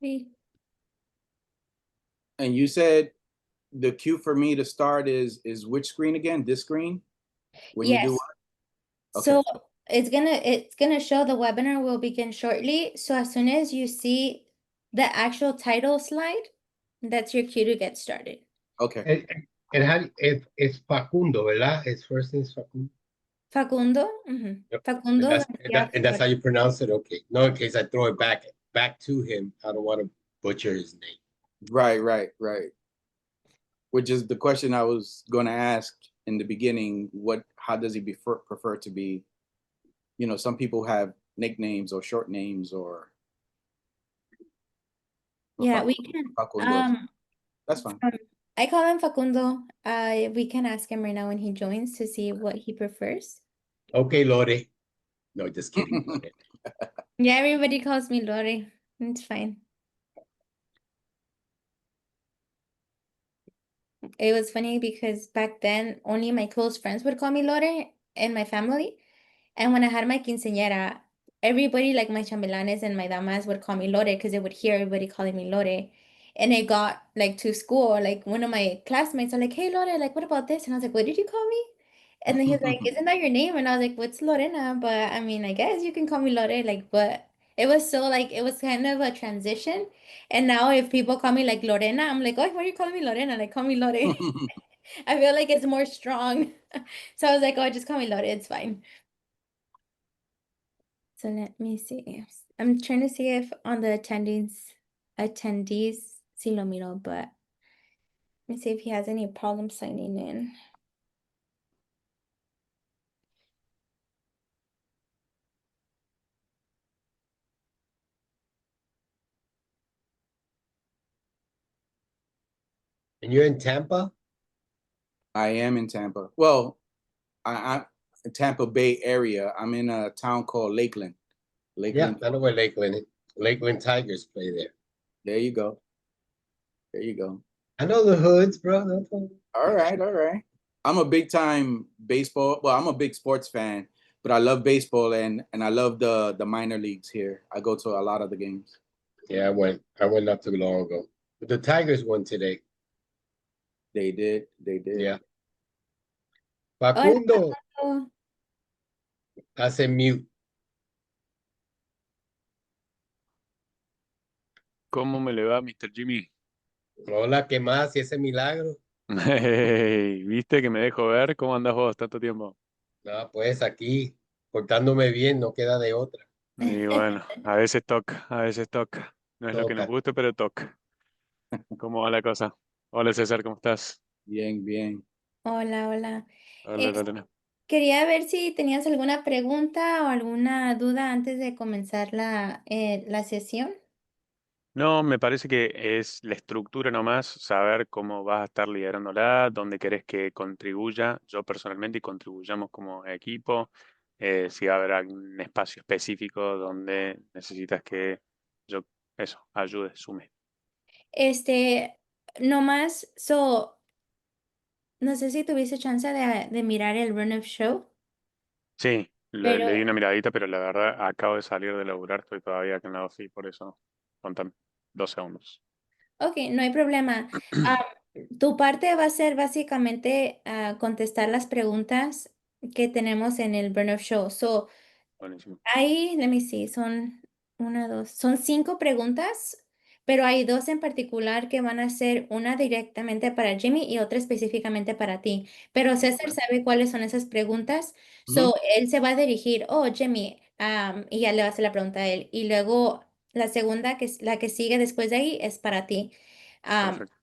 Sí. And you said the cue for me to start is which screen again? This screen? When you do Yes. what? Okay. So it's gonna show the webinar will begin shortly. So as soon as you see the actual title slide, that's your cue to get started. Okay. It's Facundo, ¿verdad? His first name is Facundo. Facundo. Yep. Facundo García And that's how Flores. you pronounce it? Okay. No, in case I throw it back to him, I don't want to butcher his name. Right. Which is the question I was going to ask in the beginning. How does he prefer to be? You know, some people have nicknames or short names or. Yeah, we can. Facundo. That's fine. I call him Facundo. We can ask him right now when he joins to see what he prefers. Okay, Lore. No, just kidding. Yeah, everybody calls me Lori. It's fine. It was funny because back then only my close friends would call me Lore and my family. And when I had my quinceañera, everybody, like my chambelanes and my damas, would call me Lore because they would hear everybody calling me Lore. And it got like to school, like one of my classmates are like, "Hey Lore, like what about this?" And I was like, "What did you call me?" And then he's like, "Isn't that your name?" And I was like, "What's Lorena?" But I mean, I guess you can call me Lore, like, but it was so like it was kind of a transition. And now if people call me like Lorena, I'm like, "Oh, why are you calling me Lorena? Like call me Lore." I feel like it's more strong. So I was like, "Oh, just call me Lore, it's fine." So let me see. I'm trying to see if on the attendees, si lo miro, but let me see if he has any problem signing in. And you're in Tampa? I am in Tampa. Well, I'm in Tampa Bay area. I'm in a town called Lakeland. Yeah, I know where Lakeland Tigers play there. There you go. I know the hoods, bro. All right. I'm a big time baseball. Well, I'm a big sports fan, but I love baseball and I love the minor leagues here. I go to a lot of the games. Yeah, I went not too long ago. But the Tigers won today. They did. Yeah. Hola, Facundo, Fernando. hace mute. ¿Cómo me le va, Mr. Jimmy? Hola, ¿qué más? ¿Y ese milagro? Hey, ¿viste que me dejo ver? ¿Cómo andás vos tanto tiempo? No, pues aquí, portándome bien, no queda de otra. Y bueno, a veces toca, a veces toca. No es lo que nos Toca. gusta, pero toca. ¿Cómo va la cosa? Hola César, ¿cómo estás? Bien. Hola. Hola Es- Lorena. Quería ver si tenías alguna pregunta o alguna duda antes de comenzar la sesión. No, me parece que es la estructura nomás, saber cómo vas a estar liderándola, dónde querés que contribuya yo personalmente y contribuyamos como equipo, si va a haber algún espacio específico donde necesitas que yo, eso, ayude, sume. Nomás, no sé si tuviste chance de mirar el run of show, Sí, le di pero una miradita, pero la verdad acabo de salir de laburar, estoy todavía acá en la ofi, por eso, contame, 2 segundos. ok, no hay problema. Tu parte va a ser básicamente contestar las preguntas que tenemos en el Burn of Show. So, Buenísimo. ahí, let me see, son 5 preguntas, pero hay dos en particular que van a ser una directamente para Jimmy y otra específicamente para ti. Pero César sabe cuáles son esas preguntas. So, él se va a dirigir, oh, Jimmy, y ya le va a hacer la pregunta a él. Y luego la segunda, que es la que sigue después de ahí, es para ti. Um, Perfecto.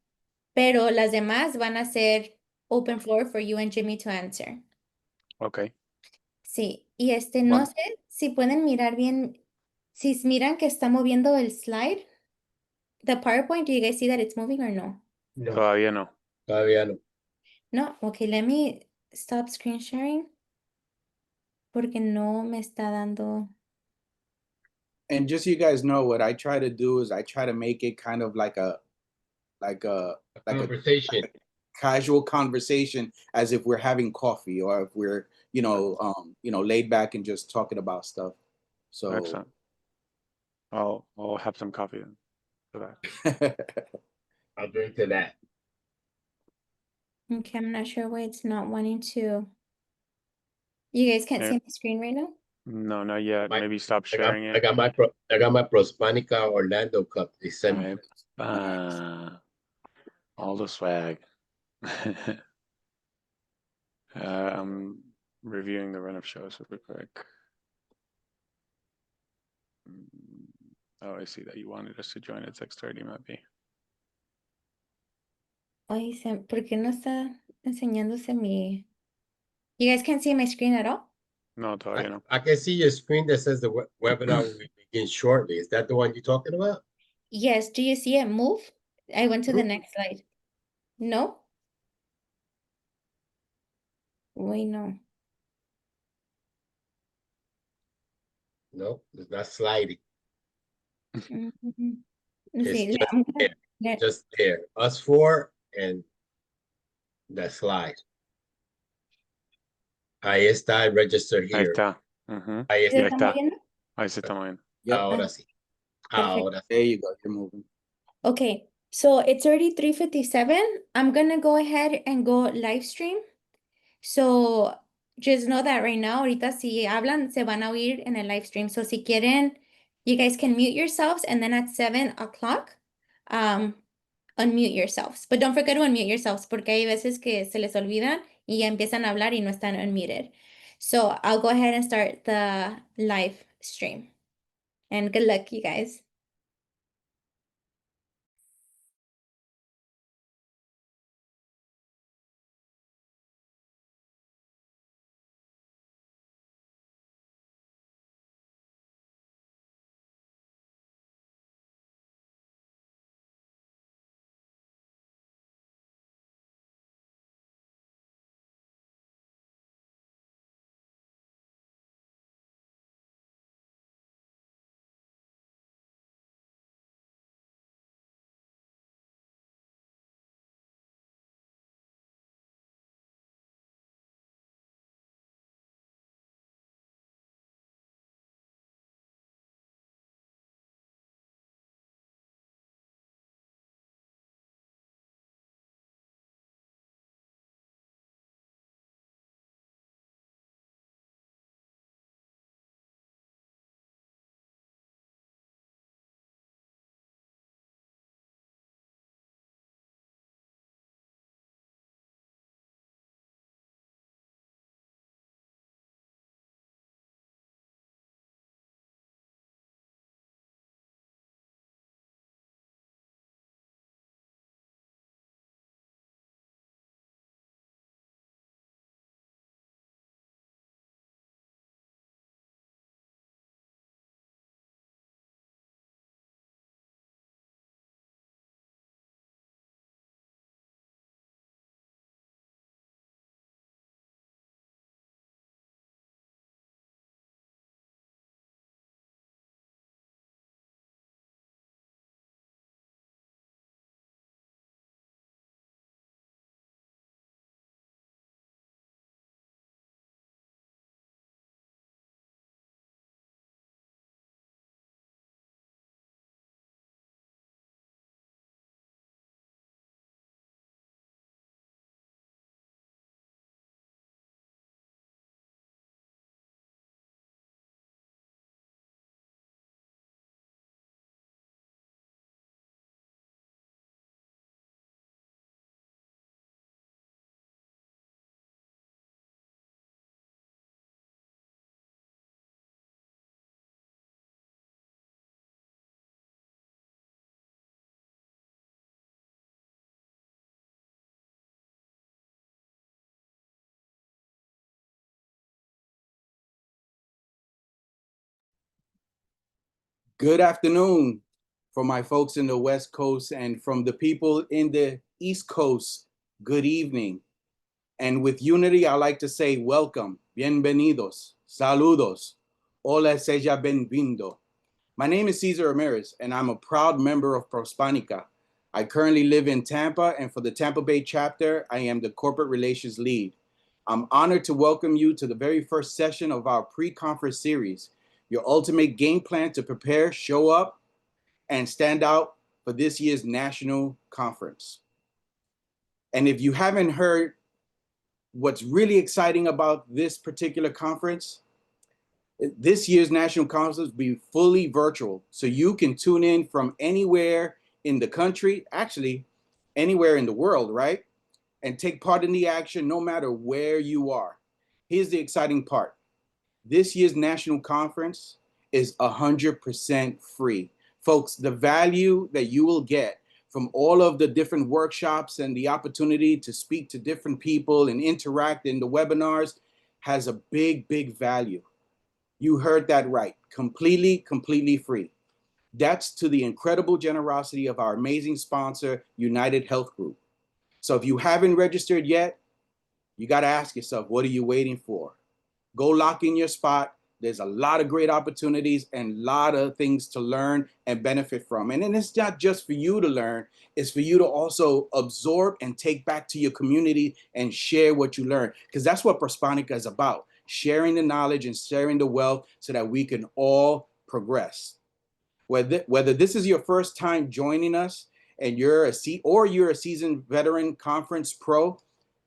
pero las demás van a ser open floor for you and Jimmy to answer. Ok. Sí, y no Bueno, sé si pueden mirar bien, si miran que está moviendo el slide, the PowerPoint, do you guys see that it's moving or no? No, todavía no. todavía no. No, okay, let me stop screen sharing porque no me está dando. And just so you guys know, what I try to do is I try to make it kind of like a Conversation. casual conversation, as if we're having coffee or if we're laid back and just talking about stuff. So Excellent. I'll have some coffee then. to that. I'll drink to that. Okay, I'm not sure why it's not wanting to. You guys can't Yeah. see my screen right now? No, not yet. My- Maybe stop I got, sharing I it. got my Prospanica Orlando cup. They sent me. All the swag. I'm reviewing the run of shows real quick. Oh, I see that you wanted us to join at 6:30, might be. Ay, ¿por qué no está enseñándose mi? You guys can't see my screen at all? No, todavía no. I can see your screen that says the webinar will begin shortly. Is that the one you're talking about? Yes, do you see it move? I went to the Mhm. next slide. No? Wait, no. No, it's not sliding. Mhm. Let's It's see. just I'm gonna- there. yeah. Just there. Us four and that slide. Ahí está, register Ahí here. está. Ujú. Ahí ¿Se está. Ahí está está. moviendo? Ahí se está moviendo. Yep. Ahora sí. Perfect. Ahora sí. There you go. You're moving. Okay, so it's already 3:57. I'm gonna go ahead and go live stream. So just know that right now, ahorita si hablan, se van a oír en el live stream. So si quieren, you guys can mute yourselves and then at 7 o'clock, unmute yourselves. But don't forget to unmute yourselves porque hay veces que se les olvidan y ya empiezan a hablar y no están unmuted. So I'll go ahead and start the live stream. And good luck, you guys. Good afternoon from my folks in the West Coast and from the people in the East Coast. Good evening. And with unity, I like to say welcome, bienvenidos, saludos, hola, seja bem-vindo. My name is Cesar Ramirez, and I'm a proud member of Prospanica. I currently live in Tampa, and for the Tampa Bay chapter, I am the corporate relations lead. I'm honored to welcome you to the very first session of our pre-conference series, your ultimate game plan to prepare, show up, and stand out for this year's national conference. And if you haven't heard what's really exciting about this particular conference, this year's national conference will be fully virtual. So you can tune in from anywhere in the country, actually anywhere in the world, right? And take part in the action no matter where you are. Here's the exciting part. This year's national conference is 100% free. Folks, the value that you will get from all of the different workshops and the opportunity to speak to different people and interact in the webinars has a big, big value. You heard that right. Completely free. That's to the incredible generosity of our amazing sponsor, United Health Group. So if you haven't registered yet, you got to ask yourself, what are you waiting for? Go lock in your spot. There's a lot of great opportunities and a lot of things to learn and benefit from. And then it's not just for you to learn, it's for you to also absorb and take back to your community and share what you learn. Because that's what Prospanica is about, sharing the knowledge and sharing the wealth so that we can all progress. Whether this is your first time joining us and you're a seasoned veteran conference pro,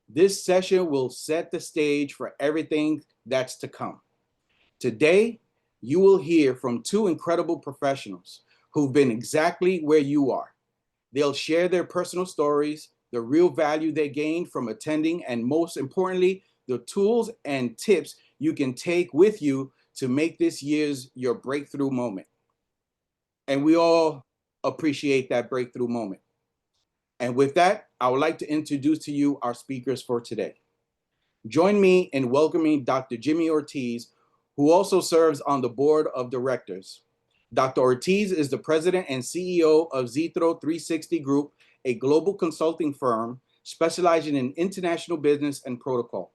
this session will set the stage for everything that's to come. Today, you will hear from two incredible professionals who've been exactly where you are. They'll share their personal stories, the real value they gained from attending, and most importantly, the tools and tips you can take with you to make this year's your breakthrough moment. And we all appreciate that breakthrough moment. And with that, I would like to introduce to you our speakers for today. Join me in welcoming Dr. Jimmy Ortiz, who also serves on the board of directors. Dr. Ortiz is the president and CEO of Zitro 360 Group, a global consulting firm specializing in international business and protocol.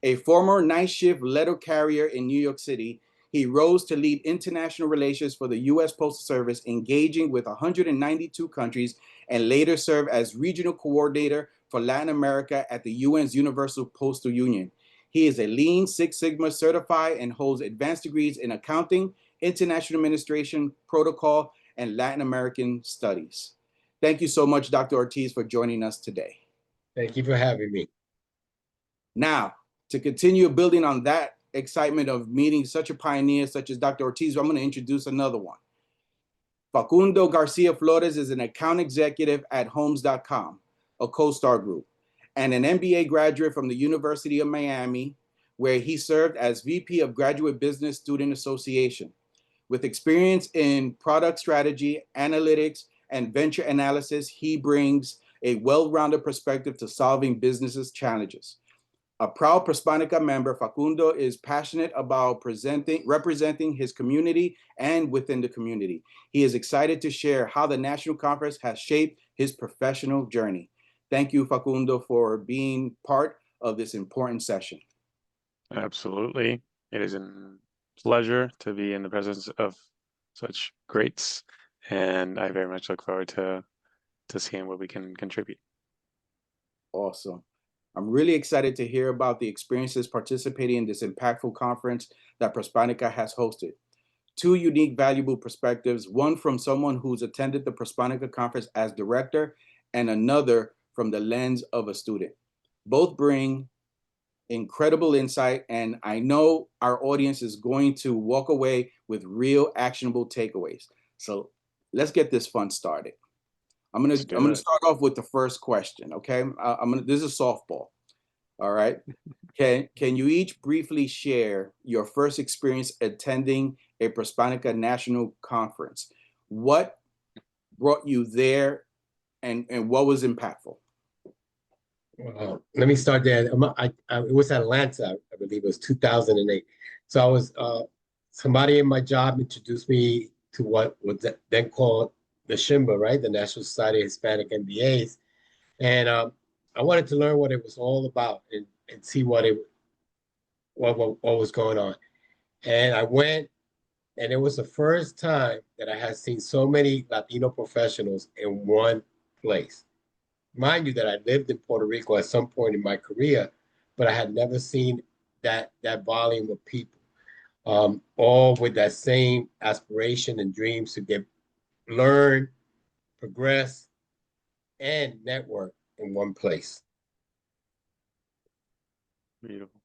A former night shift letter carrier in New York City, he rose to lead international relations for the U.S. Postal Service, engaging with 192 countries, and later served as regional coordinator for Latin America at the UN's Universal Postal Union. He is a Lean Six Sigma certified and holds advanced degrees in accounting, international administration, protocol, and Latin American studies. Thank you so much, Dr. Ortiz, for joining us today. Thank you for having me. Now, to continue building on that excitement of meeting such a pioneer such as Dr. Ortiz, I'm going to introduce another one. Facundo Garcia Flores is an account executive at Homes.com, a CoStar Group, and an MBA graduate from the University of Miami, where he served as VP of Graduate Business Student Association. With experience in product strategy, analytics, and venture analysis, he brings a well-rounded perspective to solving businesses' challenges. A proud Prospanica member, Facundo is passionate about representing his community and within the community. He is excited to share how the National Conference has shaped his professional journey. Thank you, Facundo, for being part of this important session. Absolutely. It is a pleasure to be in the presence of such greats, and I very much look forward to seeing what we can contribute. Awesome. I'm really excited to hear about the experiences participating in this impactful conference that Prospanica has hosted. Two unique, valuable perspectives, one from someone who's attended the Prospanica conference as director, and another from the lens of a student. Both bring incredible insight, and I know our audience is going to walk away with real actionable takeaways. So let's get this fun started. I'm gonna start off with the first question. Okay, this is softball. All right. Can you each briefly share your first experience attending a Prospanica National Conference? What brought you there, and what was impactful? Let me start there. It was Atlanta, I believe it was 2008. So I was somebody in my job introduced me to what was then called the SHIMBA, right? The National Society of Hispanic MBAs. And I wanted to learn what it was all about and see what was going on. And I went, and it was the first time that I had seen so many Latino professionals in one place. Mind you that I lived in Puerto Rico at some point in my career, but I had never seen that volume of people, all with that same aspiration and dreams to learn, progress, and network in one place. Beautiful.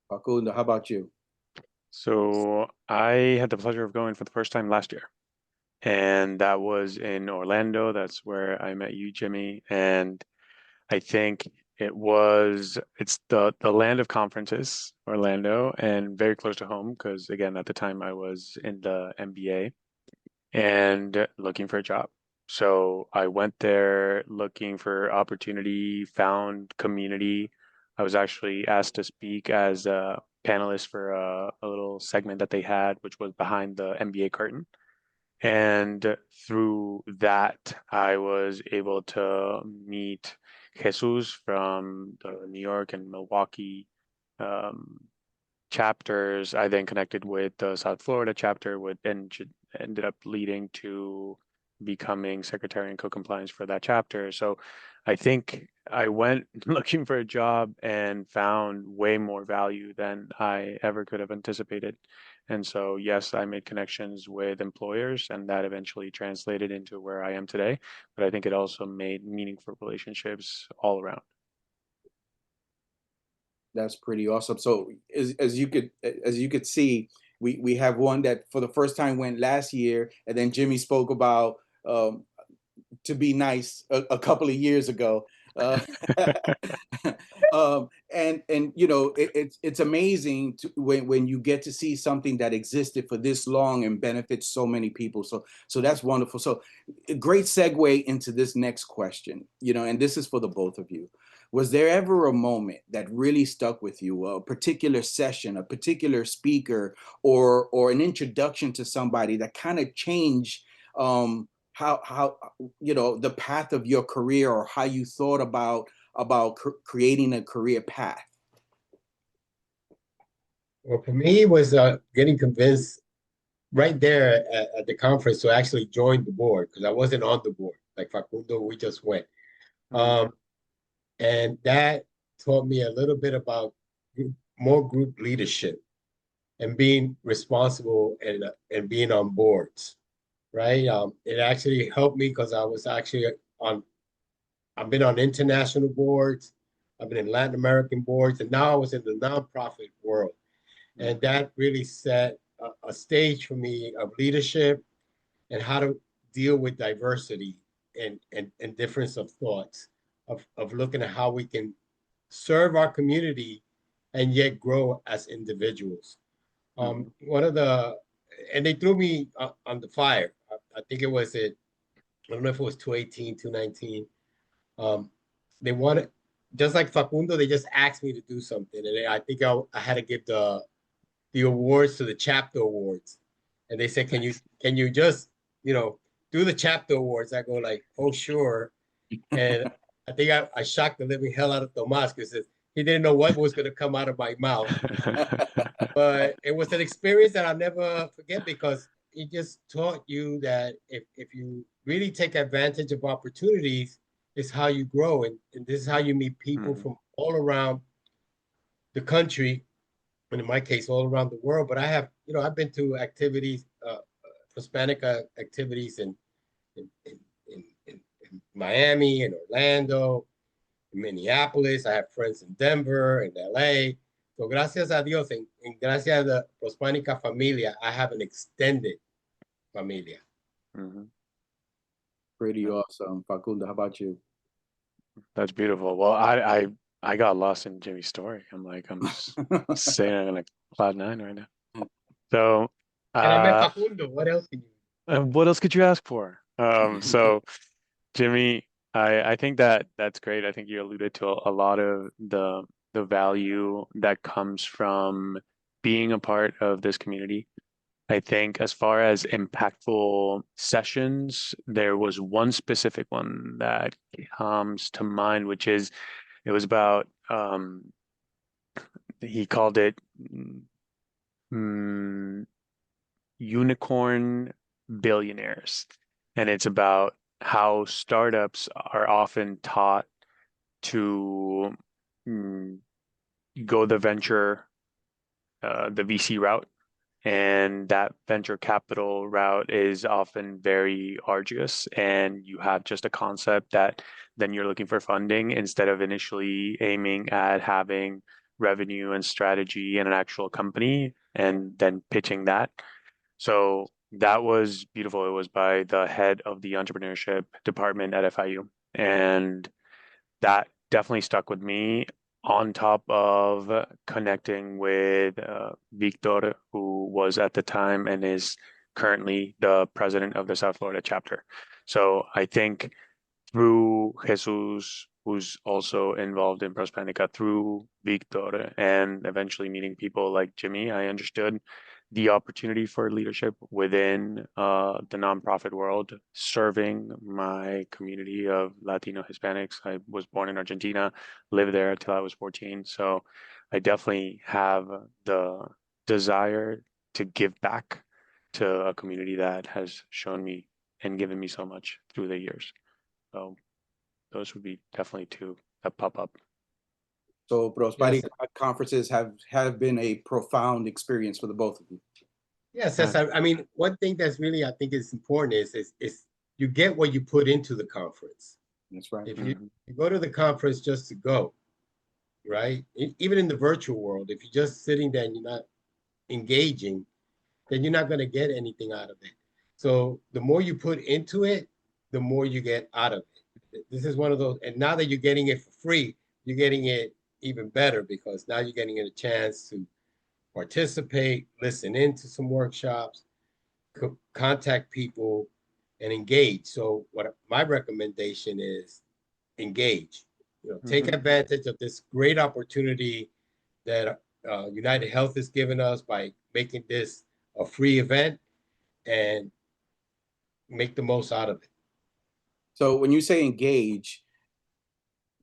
Facundo, how about you? So I had the pleasure of going for the first time last year, and that was in Orlando. That's where I met you, Jimmy. And I think it's the land of conferences, Orlando, and very close to home because again, at the time I was in the MBA and looking for a job. So I went there looking for opportunity, found community. I was actually asked to speak as a panelist for a little segment that they had, which was behind the MBA curtain. And through that, I was able to meet Jesus from the New York and Milwaukee um, chapters. I then connected with the South Florida chapter, and ended up leading to becoming secretary and co-compliance for that chapter. So I think I went looking for a job and found way more value than I ever could have anticipated. And so, yes, I made connections with employers, and that eventually translated into where I am today. But I think it also made meaningful relationships all around. That's pretty awesome. So as you could see, we have one that for the first time went last year, and then Jimmy spoke about to be nice a couple of years ago. And you know it's amazing when you get to see something that existed for this long and benefits so many people. So that's wonderful. So a great segue into this next question. You know, and this is for the both of you. Was there ever a moment that really stuck with you, a particular session, a particular speaker, or an introduction to somebody that kind of changed how you know the path of your career, or how you thought about creating a career path? Well, for me, it was getting convinced right there at the conference to actually join the board because I wasn't on the board. Like Facundo, we just went. And that taught me a little bit about more group leadership and being responsible and being on boards, right? It actually helped me because I was actually I've been on international boards, I've been in Latin American boards, and now I was in the nonprofit world. And that really set a stage for me of leadership and how to deal with diversity and difference of thoughts, of looking at how we can serve our community and yet grow as individuals. One of the, and they threw me on the fire. I think it was I don't know if it was 2018, 2019. They wanted, just like Facundo, they just asked me to do something. And I think I had to give the awards to the chapter awards. And they said, can you just, you know, do the chapter awards? I go like, oh, sure. And I think I shocked the living hell out of Tomas because he didn't know what was going to come out of my mouth. But it was an experience that I'll never forget because it just taught you that if you really take advantage of opportunities, it's how you grow. And this is how you meet people from all around the country, and in my case, all around the world. But I have, you know, I've been to activities, Prospanica activities in Miami and Orlando, in Minneapolis. I have friends in Denver and LA. So gracias a Dios and gracias a the Prospanica familia, I have an extended familia. Pretty awesome. Facundo, how about you? That's beautiful. Well, I got lost in Jimmy's story. I'm just saying I'm like cloud nine right now. So And I met Facundo. What else can you? what else could you ask for? So Jimmy, I think that's great. I think you alluded to a lot of the value that comes from being a part of this community. I think as far as impactful sessions, there was one specific one that comes to mind, which is it was about he called it unicorn billionaires. And it's about how startups are often taught to go the venture, the VC route, And that venture capital route is often very arduous, and you have just a concept that then you're looking for funding instead of initially aiming at having revenue and strategy and an actual company and then pitching that. So that was beautiful. It was by the head of the entrepreneurship department at FIU. And that definitely stuck with me, on top of connecting with Victor, who was at the time and is currently the president of the South Florida chapter. So I think through Jesus, who's also involved in Prospanica, through Victor, and eventually meeting people like Jimmy, I understood the opportunity for leadership within the nonprofit world, serving my community of Latino Hispanics. I was born in Argentina, lived there until I was 14. So I definitely have the desire to give back to a community that has shown me and given me so much through the years. So those would be definitely two that pop up. So Prospanica Yes. conferences have been a profound experience for the both of you. Yes, I mean, one thing that's really, I think is important is you get what you put into the conference. That's right. If you go to the conference just to go, right? Even in the virtual world, if you're just sitting there and you're not engaging, then you're not going to get anything out of it. So the more you put into it, the more you get out of it. This is one of those, and now that you're getting it for free, you're getting it even better because now you're getting a chance to participate, listen into some workshops, contact people, and engage. So what my recommendation is, engage. Take advantage of this great opportunity that United Health has given us by making this a free event and make the most out of it. So when you say engage,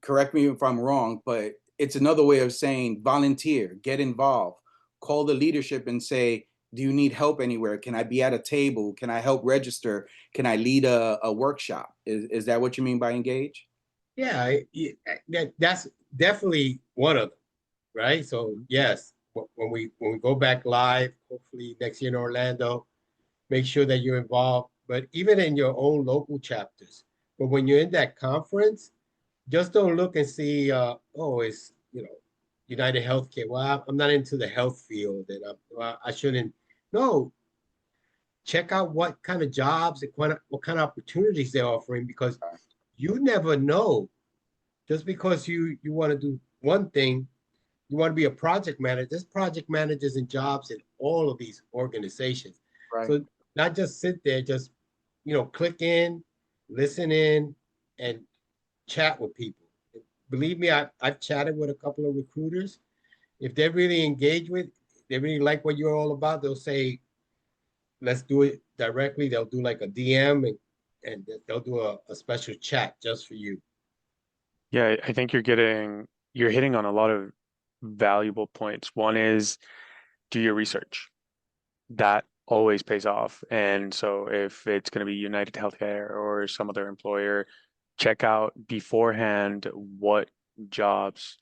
correct me if I'm wrong, but it's another way of saying volunteer, get involved, call the leadership and say, do you need help anywhere? Can I be at a table? Can I help register? Can I lead a workshop? Is that what you mean by engage? Yeah, that's definitely one of them, right? So yes, when we go back live, hopefully next year in Orlando, make sure that you're involved. But even in your own local chapters, but when you're in that conference, just don't look and see, oh, it's United Healthcare. Well, I'm not into the health field, and I shouldn't. No, check out what kind of jobs and what kind of opportunities they're offering because you never know. Just because you want to do one thing, you want to be a project manager. There's project managers and jobs in all of these organizations. Right. So not just sit there, just click in, listen in, and chat with people. Believe me, I've chatted with a couple of recruiters. If they're really engaged with, they really like what you're all about, they'll say, let's do it directly. They'll do like a DM and they'll do a special chat just for you. Yeah, I think you're hitting on a lot of valuable points. One is do your research. That always pays off. And so if it's going to be United Healthcare or some other employer, check out beforehand what jobs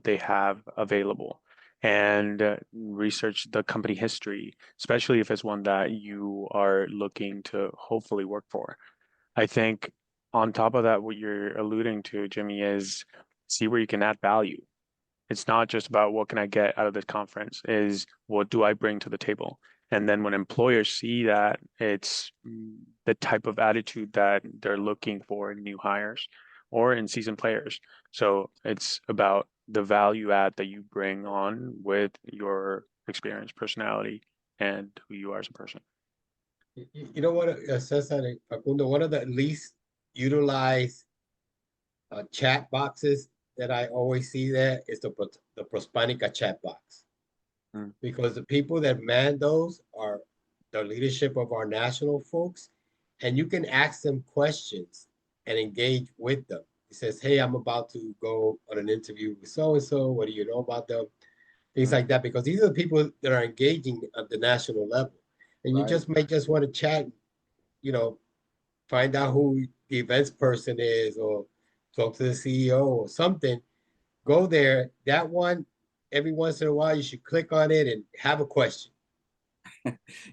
they have available and research the company history, especially if it's one that you are looking to hopefully work for. I think on top of that, what you're alluding to, Jimmy, is see where you can add value. It's not just about what can I get out of this conference, is what do I bring to the table? And then when employers see that, it's the type of attitude that they're looking for in new hires or in seasoned players. So it's about the value add that you bring on with your experience, personality, and who you are as a person. You know what, Cesar and Facundo, one of the least utilized chat boxes that I always see there is the Prospanica chat box. Because the people that man those are the leadership of our national folks, and you can ask them questions and engage with them. He says, hey, I'm about to go on an interview with so-and-so. What do you know about them? Things like that, because these are the people that are engaging at the national level. And you just may just want to chat, find out who the events person is or talk to the CEO or something. Go there. That one, every once in a while, you should click on it and have a question.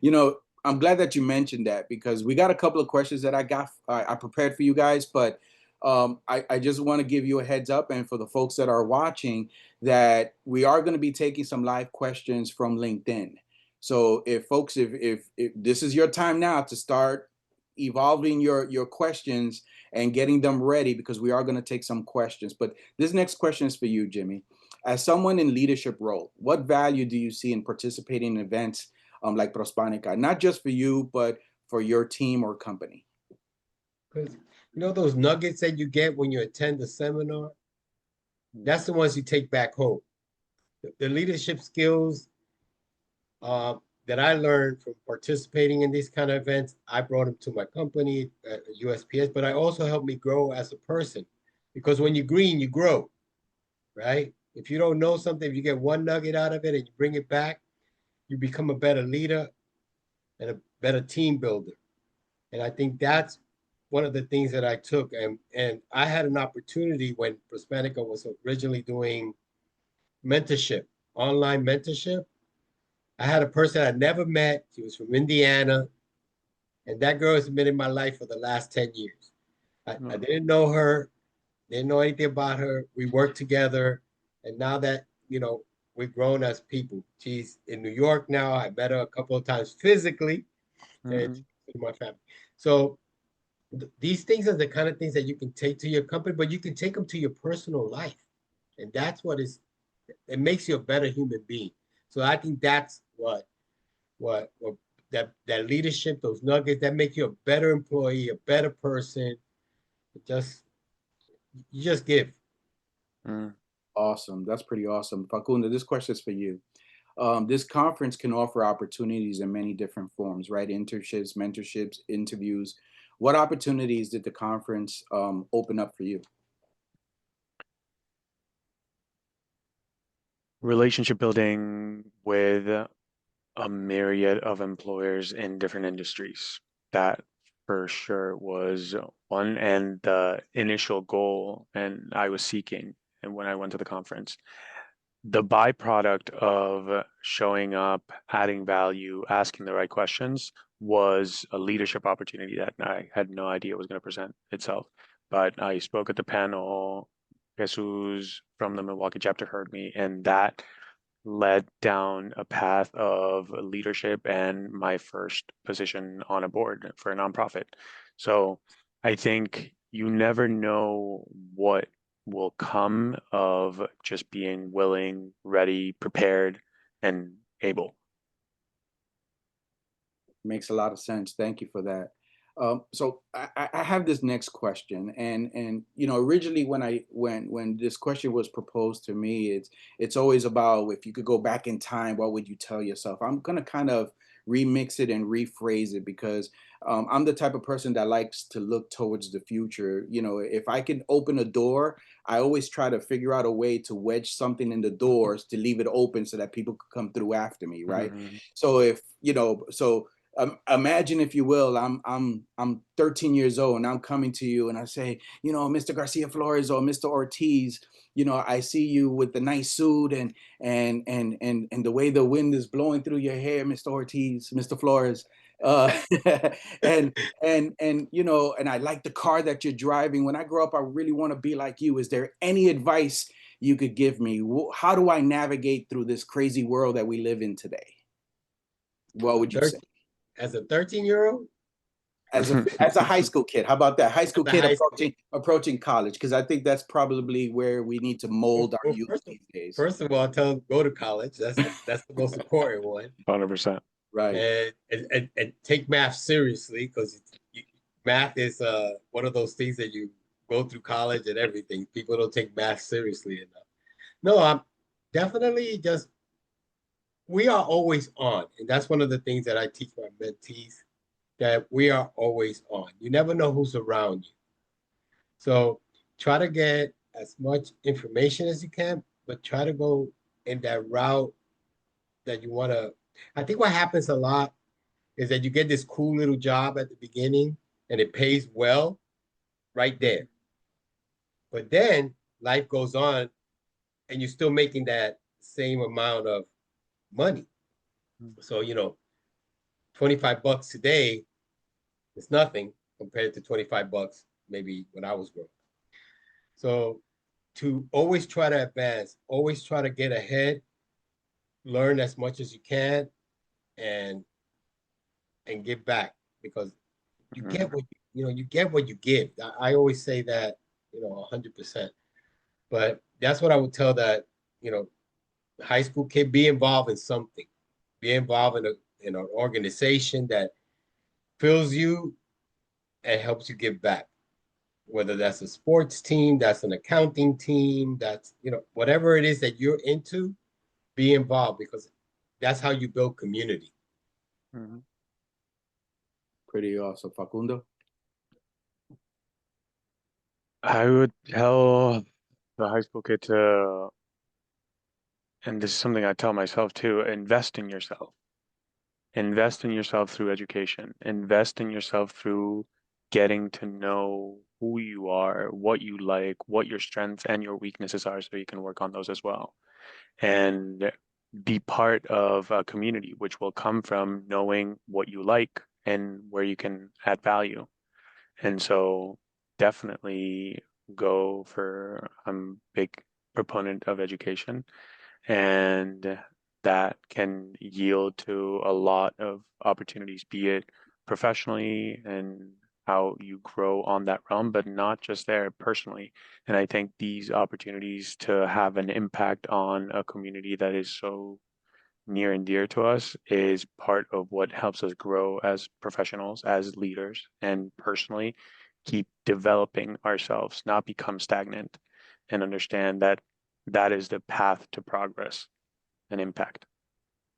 You know, I'm glad that you mentioned that because we got a couple of questions that I prepared for you guys, but I just want to give you a heads up, and for the folks that are watching, that we are going to be taking some live questions from LinkedIn. So if folks, if this is your time now to start evolving your questions and getting them ready, because we are going to take some questions. But this next question is for you, Jimmy. As someone in leadership role, what value do you see in participating in events like Prospanica, not just for you, but for your team or company? Because you know those nuggets that you get when you attend the seminar, that's the ones you take back home. The leadership skills that I learned from participating in these kind of events, I brought them to my company at USPS, but I also helped me grow as a person. Because when you're green, you grow, right? If you don't know something, if you get one nugget out of it and you bring it back, you become a better leader and a better team builder. And I think that's one of the things that I took. And I had an opportunity when Prospanica was originally doing mentorship, online mentorship. I had a person I'd never met. She was from Indiana. And that girl has been in my life for the last 10 years. I didn't know her, didn't know anything about her. We worked together. And now that, you know, we've grown as people. She's in New York now. I met her a couple of times physically and she's in my family. So these things are the kind of things that you can take to your company, but you can take them to your personal life. And that's what it makes you a better human being. So I think that's what that leadership, those nuggets, that make you a better employee, a better person. You just give. Awesome. That's pretty awesome. Facundo, this question is for you. This conference can offer opportunities in many different forms, right? Internships, mentorships, interviews. What opportunities did the conference open up for you? Relationship building with a myriad of employers in different industries. That for sure was one, and the initial goal and I was seeking, and when I went to the conference, the byproduct of showing up, adding value, asking the right questions was a leadership opportunity that I had no idea was going to present itself. But I spoke at the panel. Jesus from the Milwaukee chapter heard me, and that led down a path of leadership and my first position on a board for a nonprofit. So I think you never know what will come of just being willing, ready, prepared, and able. Makes a lot of sense. Thank you for that. So I have this next question, and you know, originally when this question was proposed to me, it's always about, if you could go back in time, what would you tell yourself? I'm gonna kind of remix it and rephrase it, because I'm the type of person that likes to look towards the future. You know, if I can open a door, I always try to figure out a way to wedge something in the doors to leave it open so that people could come through after me, right? So if you know, so imagine, if you will, I'm 13 years old and I'm coming to you and I say, you know, Mr. Garcia Flores or Mr. Ortiz, you know, I see you with the nice suit and the way the wind is blowing through your hair, Mr. Ortiz, Mr. Flores, and you know, and I like the car that you're driving. When I grow up, I really want to be like you. Is there any advice you could give me? How do I navigate through this crazy world that we live in today? What would you say? As a 13-year-old? As a high school kid, how about that? High school kid approaching college, because I think that's probably where we need to mold our youth these days. First of all, tell them go to college. That's the most important one. 100%. Right. And take math seriously, because math is one of those things that you go through college and everything. People don't take math seriously enough. No, I'm definitely just, we are always on. And that's one of the things that I teach my mentees, that we are always on. You never know who's around you. So try to get as much information as you can, but try to go in that route that you want to. I think what happens a lot is that you get this cool little job at the beginning and it pays well right there. But then life goes on and you're still making that same amount of money. So, you know, $25 today is nothing compared to $25 maybe when I was growing. So to always try to advance, always try to get ahead, learn as much as you can, and give back, because you get what you get what you give. I always say that, 100%. But that's what I would tell that, high school kid: be involved in something, be involved in an organization that fills you and helps you give back. Whether that's a sports team, that's an accounting team, that's whatever it is that you're into, be involved, because that's how you build community. Mhm. Pretty awesome. Facundo? I would tell the high school kid to, and this is something I tell myself too, invest in yourself. Invest in yourself through education. Invest in yourself through getting to know who you are, what you like, what your strengths and your weaknesses are, so you can work on those as well. And be part of a community, which will come from knowing what you like and where you can add value. And so definitely go for, I'm a big proponent of education, and that can yield to a lot of opportunities, be it professionally and how you grow on that realm, but not just there, personally. And I think these opportunities to have an impact on a community that is so near and dear to us is part of what helps us grow as professionals, as leaders, and personally keep developing ourselves, not become stagnant, and understand that that is the path to progress and impact.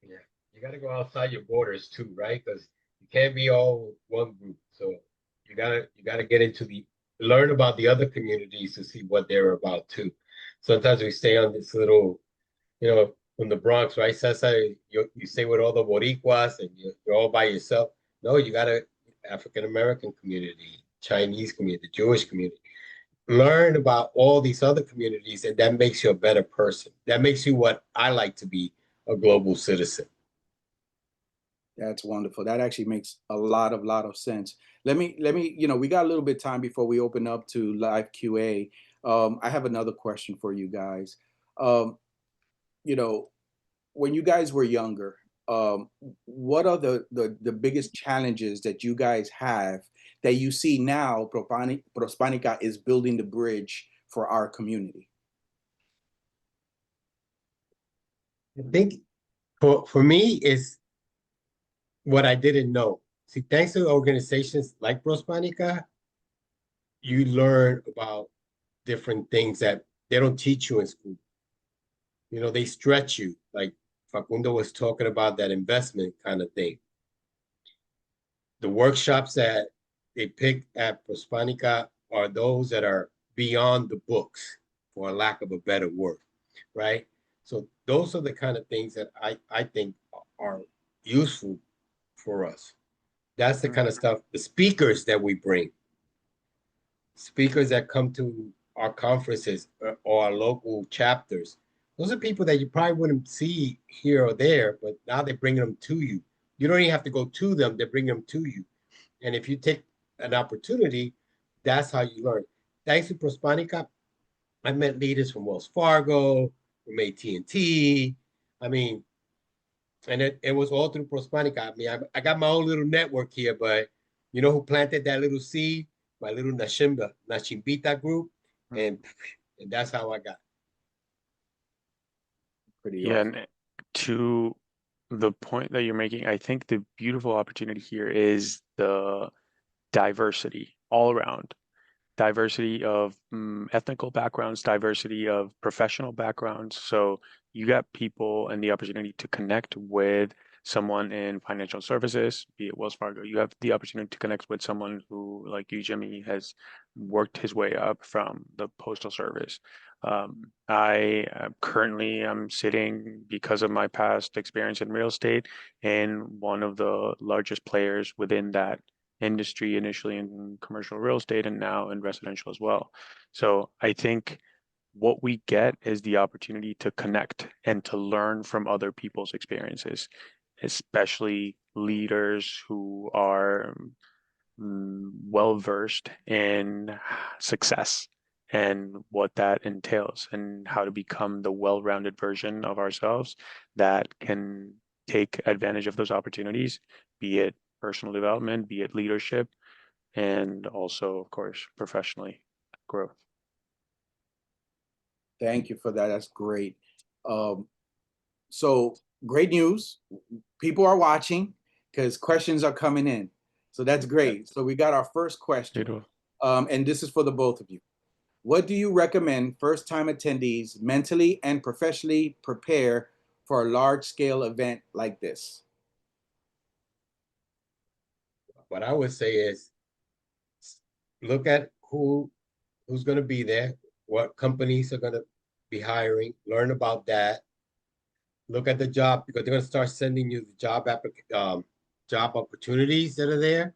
Yeah, you got to go outside your borders too, right? Because you can't be all one group. So you gotta get into learn about the other communities to see what they're about too. Sometimes we stay on this little, from the Bronx, right? Cesar, you stay with all the Boricuas and you're all by yourself. No, you got to African American community, Chinese community, Jewish community. Learn about all these other communities, and that makes you a better person. That makes you what I like to be, a global citizen. That's wonderful. That actually makes a lot of sense. Let me, we got a little bit of time before we open up to live QA. I have another question for you guys. Um, you know, when you guys were younger, what are the biggest challenges that you guys have that you see now Prospanica is building the bridge for our community? I think for me is what I didn't know. See, thanks to organizations like Prospanica, you learn about different things that they don't teach you in school. They stretch you, like Facundo was talking about, that investment kind of thing. The workshops that they pick at Prospanica are those that are beyond the books, for a lack of a better word, right? So those are the kind of things that I think are useful for us. That's the kind of stuff, the speakers that we bring, speakers that come to our conferences or our local chapters. Those are people that you probably wouldn't see here or there, but now they're bringing them to you. You don't even have to go to them, they bring them to you. And if you take an opportunity, that's how you learn. Thanks to Prospanica, I met leaders from Wells Fargo, from AT&T. I mean, and it was all through Prospanica. I mean, I got my own little network here, but you know who planted that little seed? My little Nachimbita group, and that's how I got. Pretty Yeah, awesome. and to the point that you're making, I think the beautiful opportunity here is the diversity all around. Diversity of ethnical backgrounds, diversity of professional backgrounds. So you got people and the opportunity to connect with someone in financial services, be it Wells Fargo. You have the opportunity to connect with someone who, like you, Jimmy, has worked his way up from the postal service. I currently am sitting, because of my past experience in real estate, in one of the largest players within that industry, initially in commercial real estate and now in residential as well. So I think what we get is the opportunity to connect and to learn from other people's experiences. especially leaders who are well versed in success and what that entails and how to become the well-rounded version of ourselves that can take advantage of those opportunities, be it personal development, be it leadership, and also, of course, professionally growth. Thank you for that. That's great. So great news. People are watching because questions are coming in. So that's great. So we got our first question. Beautiful. And this is for the both of you. What do you recommend first-time attendees mentally and professionally prepare for a large-scale event like this? What I would say is look at who's going to be there, what companies are going to be hiring, learn about that. Look at the job because they're going to start sending you the job opportunities that are there.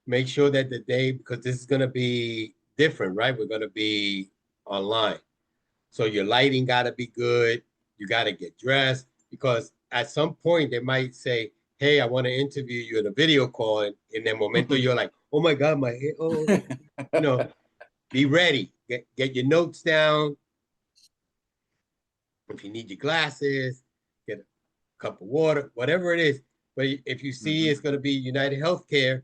Make sure that the day, because this is going to be different, right? We're going to be online. So your lighting got to be good. You got to get dressed because at some point they might say, hey, I want to interview you in a video call. And in that momento, you're like, oh my God, my hair. Oh, you know, be ready. Get your notes down. If you need your glasses, get a cup of water, whatever it is. But if you see it's going to be United Healthcare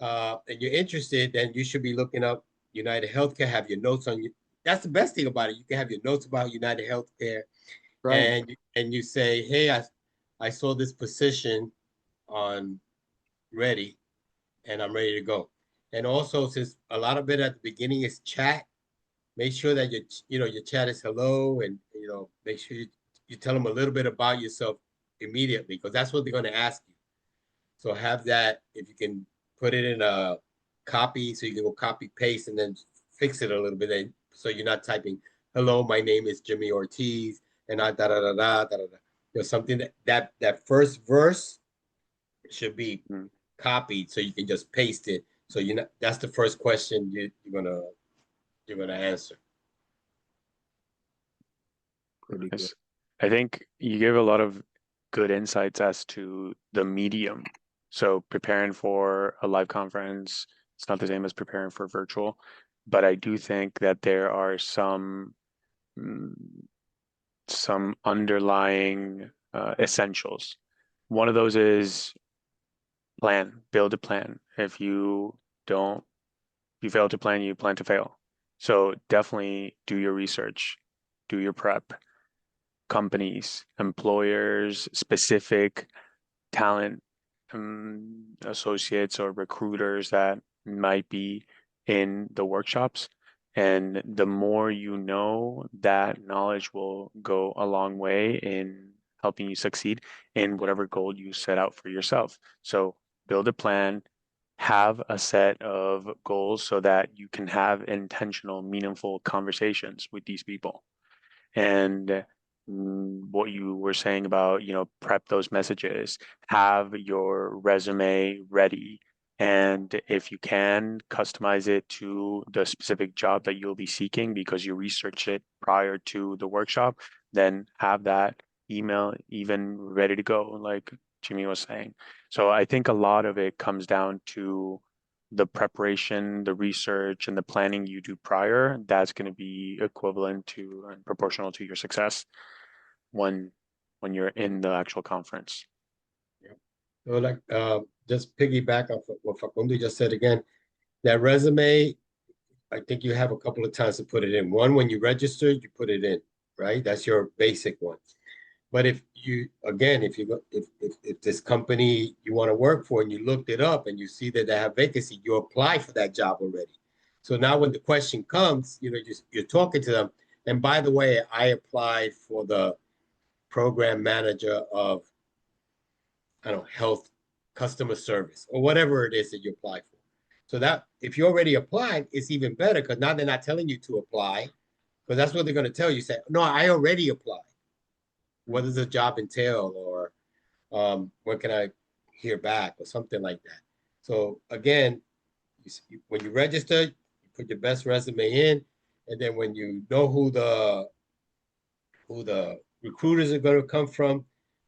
and you're interested, then you should be looking up United Healthcare, have your notes on you. That's the best thing about it. You can have your notes about United Healthcare. Right. And you say, hey, I saw this position on Ready and I'm ready to go. And also, since a lot of it at the beginning is chat, make sure that your chat is hello, and make sure you tell them a little bit about yourself immediately because that's what they're going to ask you. So have that, if you can put it in a copy, so you can go copy paste and then fix it a little bit, so you're not typing hello, my name is Jimmy Ortiz and I da da da da da da. Something that first verse should be copied so you can just paste it. So that's the first question you're gonna answer. Pretty good. I think you gave a lot of good insights as to the medium. So preparing for a live conference, it's not the same as preparing for virtual, but I do think that there are some underlying essentials. One of those is build a plan. If you fail to plan, you plan to fail. So definitely do your research, do your prep. Companies, employers, specific talent associates or recruiters that might be in the workshops. And the more you know, that knowledge will go a long way in helping you succeed in whatever goal you set out for yourself. So build a plan, have a set of goals so that you can have intentional, meaningful conversations with these people. And what you were saying about, prep those messages, have your resume ready. And if you can, customize it to the specific job that you'll be seeking because you researched it prior to the workshop, then have that email even ready to go, like Jimmy was saying. So I think a lot of it comes down to the preparation, the research, and the planning you do prior. That's going to be equivalent to and proportional to your success when you're in the actual conference. So like just piggyback off of what Facundo just said again, that resume, I think you have a couple of times to put it in. One, when you register, you put it in, right? That's your basic one. But if this company you want to work for and you looked it up and you see that they have vacancy, you apply for that job already. So now when the question comes, you're talking to them. And by the way, I applied for the program manager of, I don't know, health customer service or whatever it is that you apply for. So that if you already applied, it's even better because now they're not telling you to apply because that's what they're going to tell you. Say, no, I already applied. What does the job entail, or when can I hear back, or something like that. So again, when you register, you put your best resume in, and then when you know who the recruiters are going to come from,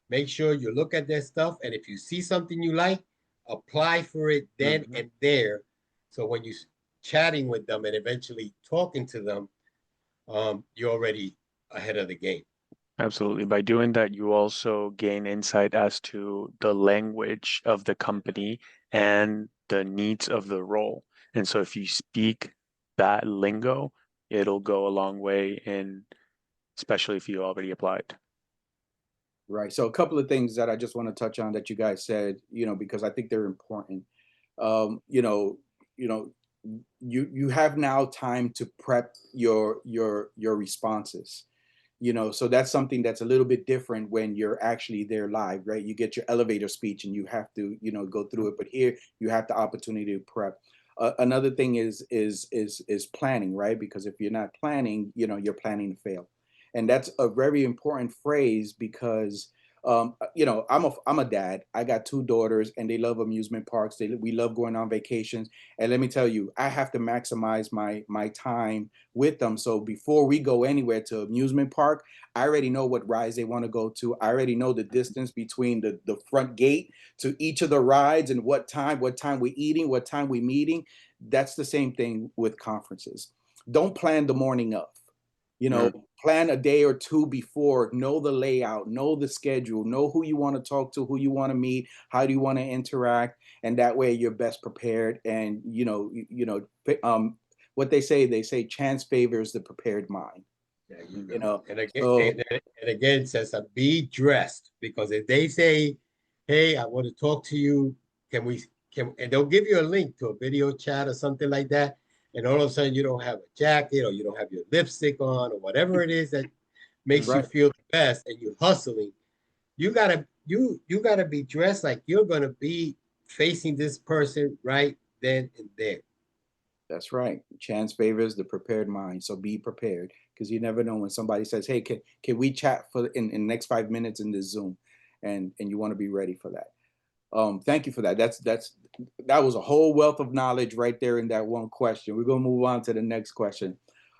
make sure you look at their stuff. And if you see something you like, apply for it then Mhm. and there. So when you're chatting with them and eventually talking to them, you're already ahead of the game. Absolutely. By doing that, you also gain insight as to the language of the company and the needs of the role. And so if you speak that lingo, it'll go a long way in, especially if you already applied. Right. So a couple of things that I just want to touch on that you guys said, because I think they're important. Um, you know, you know, you have now time to prep your responses. So that's something that's a little bit different when you're actually there live, right? You get your elevator speech and you have to, go through it. But here you have the opportunity to prep. Another thing is planning, right? Because if you're not planning, you're planning to fail, and that's a very important phrase because I'm a dad. I got two daughters, and they love amusement parks. We love going on vacations, and let me tell you, I have to maximize my time with them. So before we go anywhere to amusement park, I already know what rides they want to go to. I already know the distance between the front gate to each of the rides and what time we're eating, what time we're meeting. That's the same thing with conferences. Don't plan the morning of. Mm. Plan a day or two before, know the layout, know the schedule, know who you want to talk to, who you want to meet, how do you want to interact, and that way you're best prepared. And what they say chance favors the prepared mind. There you You go. know, And again, so and again, it says be dressed, because if they say, "Hey, I want to talk to you," can we and they'll give you a link to a video chat or something like that, and all of a sudden you don't have a jacket or you don't have your lipstick on or whatever it is that makes you right. feel the best, and you're hustling. You gotta be dressed like you're gonna be facing this person right then and there. That's right. Chance favors the prepared mind. So be prepared, because you never know when somebody says, "Hey, can we chat for in the next 5 minutes in this Zoom," and you want to be ready for that. Thank you for that. That was a whole wealth of knowledge right there in that one question. We're gonna move on to the next question.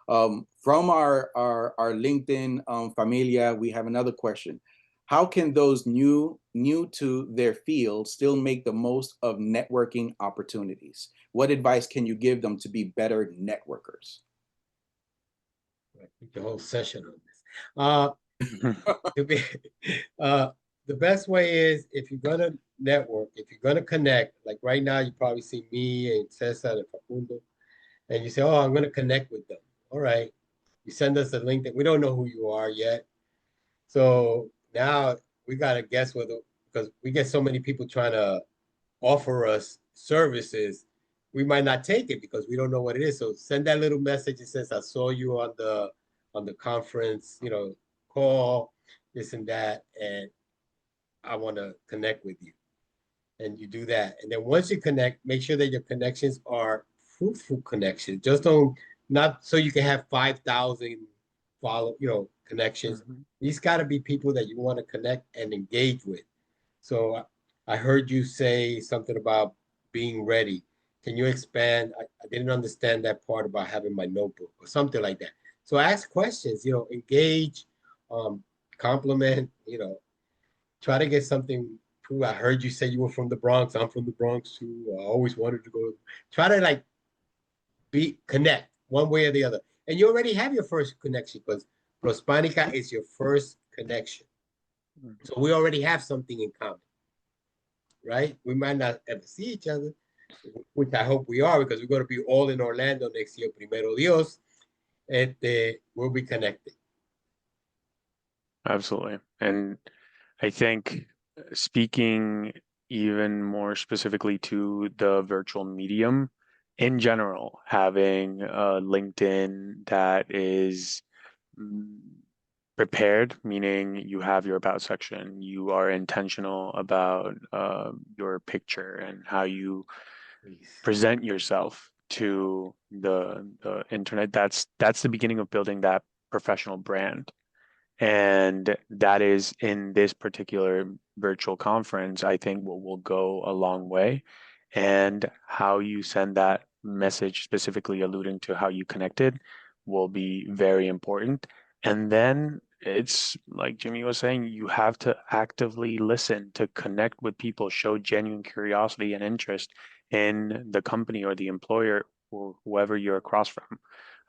From our LinkedIn familia, we have another question. How can those new to their field still make the most of networking opportunities? What advice can you give them to be better networkers? I think the whole session on this. To be, uh, the best way is, if you're gonna network, if you're gonna connect, like right now, you probably see me and Cesar and Facundo, and you say, "Oh, I'm gonna connect with them." All right, you send us a link that we don't know who you are yet, so now we gotta guess whether, because we get so many people trying to offer us services, we might not take it because we don't know what it is. So send that little message that says, "I saw you on the conference, call this and that, and I want to connect with you." And you do that, and then once you connect, make sure that your connections are fruitful connections. Just don't, not so you can have 5,000 connections. Mhm. These got to be people that you want to connect and engage with. So I heard you say something about being ready. Can you expand? I didn't understand that part about having my notebook or something like that. So ask questions, engage, um, compliment, try to get something. Cool. I heard you say you were from the Bronx. I'm from the Bronx too. I always wanted to go. Try to be connect one way or the other. And you already have your first connection, because Prospanica is your first connection. So we already have something in common, right? We might not ever see each other, which I hope we are, because we're going to be all in Orlando next year, primero Dios, and we'll be connected. Absolutely. And I think speaking even more specifically to the virtual medium in general, having a LinkedIn that is mm, prepared, meaning you have your about section, you are intentional about your picture and how you Please. present yourself to the internet. That's the beginning of building that professional brand. And that is, in this particular virtual conference, I think what will go a long way. And how you send that message, specifically alluding to how you connected, will be very important. And then it's like Jimmy was saying, you have to actively listen to connect with people, show genuine curiosity and interest in the company or the employer or whoever you're across from.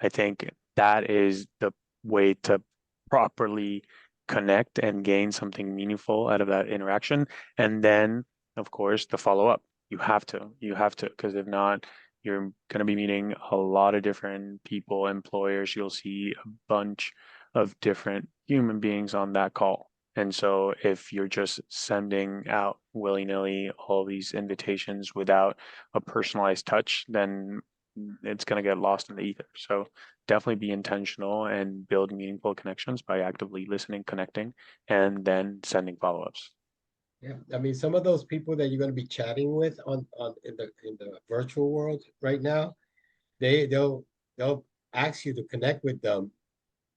I think that is the way to properly connect and gain something meaningful out of that interaction. And then, of course, the follow up. You have to, because if not, you're going to be meeting a lot of different people, employers. You'll see a bunch of different human beings on that call. And so if you're just sending out willy-nilly all these invitations without a personalized touch, then it's going to get lost in the ether. So definitely be intentional and build meaningful connections by actively listening, connecting, and then sending follow-ups. Yeah, I mean, some of those people that you're going to be chatting with on in the virtual world right now, they'll ask you to connect with them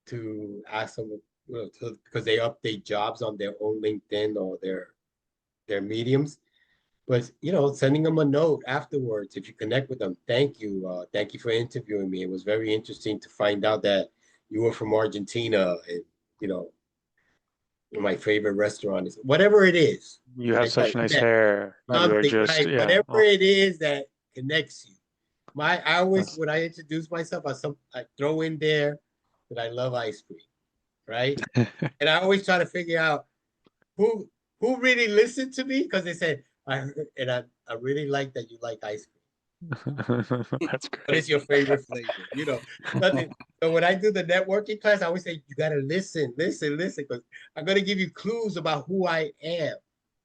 to ask them, because they update jobs on their own LinkedIn or their mediums. But sending them a note afterwards, if you connect with them, thank you for interviewing me. It was very interesting to find out that you were from Argentina, and you know my favorite restaurant is whatever it is. You have such nice That hair. You are something, just, right? yeah. Whatever it is that connects you. I always, That's- when I introduce myself, I throw in there that I love ice cream, right? And I always try to figure out who really listened to me, because they said I heard, and I really like that you like ice cream. That's What great. is your favorite flavor? Nothing. So when I do the networking class, I always say you gotta listen, because I'm gonna give you clues about who I am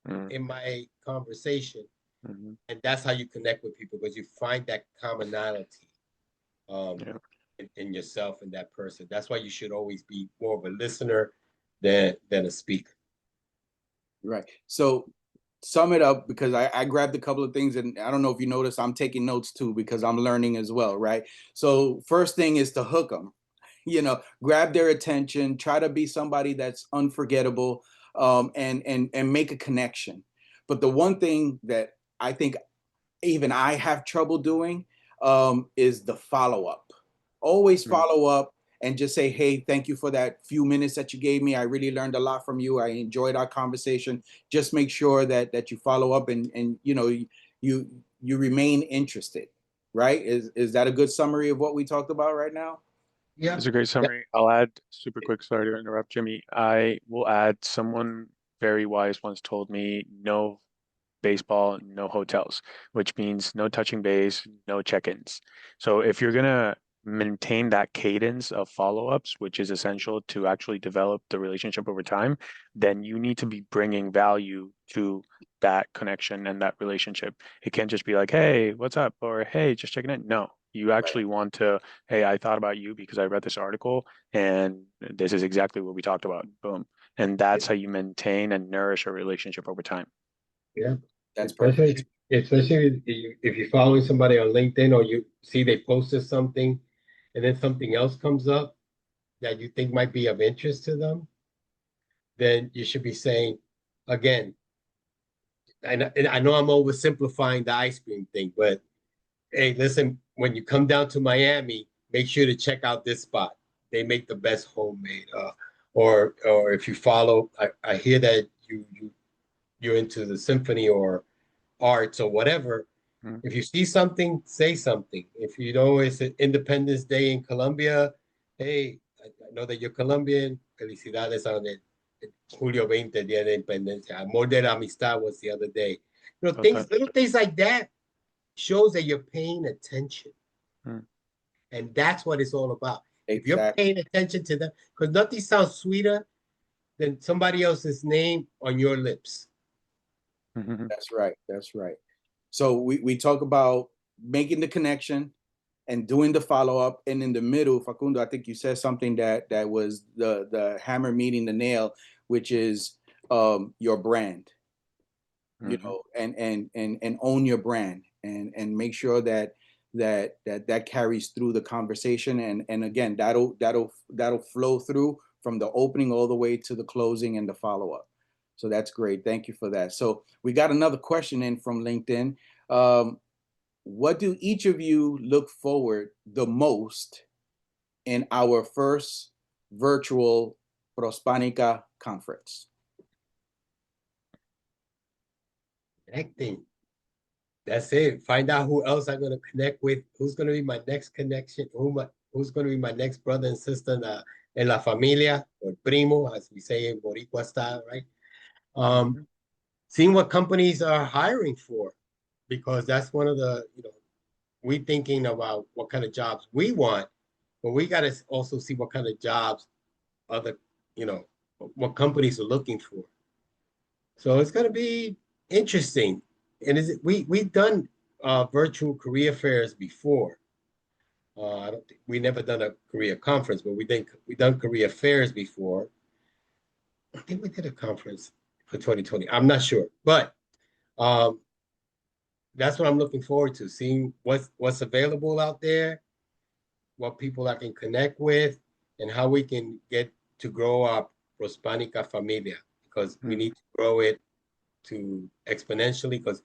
Mm, in my conversation. mhm. And that's how you connect with people, because you find that commonality Yeah. in yourself and that person. That's why you should always be more of a listener than a speaker. Right. So sum it up, because I grabbed a couple of things, and I don't know if you noticed, I'm taking notes too, because I'm learning as well, right? So first thing is to hook them, grab their attention, try to be somebody that's unforgettable, and make a connection. But the one thing that I think even I have trouble doing is the follow up. Always Mm. follow up and just say, hey, thank you for that few minutes that you gave me. I really learned a lot from you. I enjoyed our conversation. Just make sure that you follow up, and you remain interested. Right? Is that a good summary of what we talked about right now? Yeah. It's a great summary. I'll add super quick, sorry to interrupt, Jimmy. I will add someone very wise once told me no baseball, no hotels, which means no touching base, no check-ins. So if you're gonna maintain that cadence of follow-ups, which is essential to actually develop the relationship over time, then you need to be bringing value to that connection and that relationship. It can't just be like, hey, what's up? Or hey, just checking in. No, you actually want to, hey, I thought about you because I read this article and this is exactly what we talked about. Boom. And that's how you maintain and nourish a relationship over time. Yeah. That's perfect. Especially if you're following somebody on LinkedIn, or you see they posted something and then something else comes up that you think might be of interest to them, then you should be saying, again, I know I'm oversimplifying the ice cream thing, but hey, listen, when you come down to Miami, make sure to check out this spot. They make the best homemade. Or if you follow, I hear that you're into the symphony or arts or whatever. Mm. If you see something, say something. If you know it's Independence Day in Colombia, hey, I know that you're Colombian. Felicidades on el Julio 20, Día de Independencia. Amor de la Amistad was the other day. Total. Little things like that shows that you're paying attention. Mm. And that's what it's all about. If you're Exactly. paying attention to them, because nothing sounds sweeter than somebody else's name on your lips. Mhm. That's right. That's right. So we talk about making the connection and doing the follow up, and in the middle, Facundo, I think you said something that was the hammer meeting the nail, which is your brand, Mhm. and own your brand, and make sure that carries through the conversation, and again, that'll flow through from the opening all the way to the closing and the follow up. So that's great. Thank you for that. So we got another question in from LinkedIn. What do each of you look forward the most in our first virtual Prospanica Conference. Connecting. That's it. Find out who else I'm gonna connect with. Who's gonna be my next connection? Who's gonna be my next brother and sister en la familia, or primo, as we say in Boricua style, right? Seeing what companies are hiring for, because that's one of the, we thinking about what kind of jobs we want, but we got to also see what kind of jobs other, what companies are looking for. So it's going to be interesting. And we've done virtual career fairs before. I don't think we never done a career conference, but we done career fairs before. I think we did a conference for 2020. I'm not sure, but that's what I'm looking forward to, seeing what's available out there, what people I can connect with, and how we can get to grow our Prospanica Familia, because we need to grow it to exponentially, because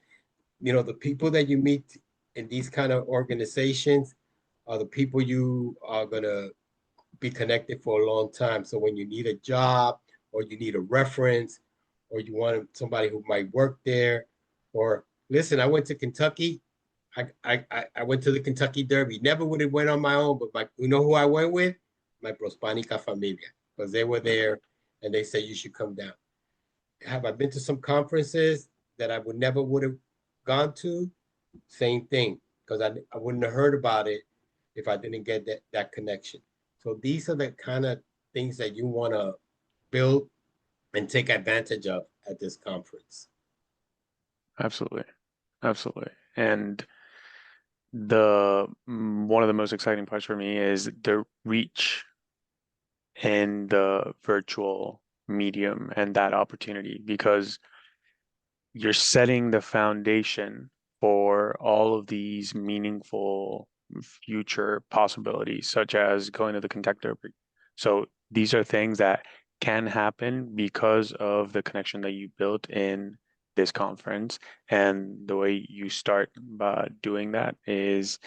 the people that you meet in these kind of organizations are the people you are going to be connected for a long time. So when you need a job, or you need a reference, or you want somebody who might work there, or listen, I went to Kentucky. I went to the Kentucky Derby. Never would have went on my own, but you know who I went with? My Prospanica Familia, because they were there and they said you should come down. Have I been to some conferences that I would have gone to? Same thing, because I wouldn't have heard about it if I didn't get that connection. So these are the kind of things that you want to build and take advantage of at this conference. Absolutely. Absolutely. And one of the most exciting parts for me is the reach in the virtual medium and that opportunity, because you're setting the foundation for all of these meaningful future possibilities, such as going to the Kentucky Derby. So these are things that can happen because of the connection that you built in this conference. And the way you start by doing that is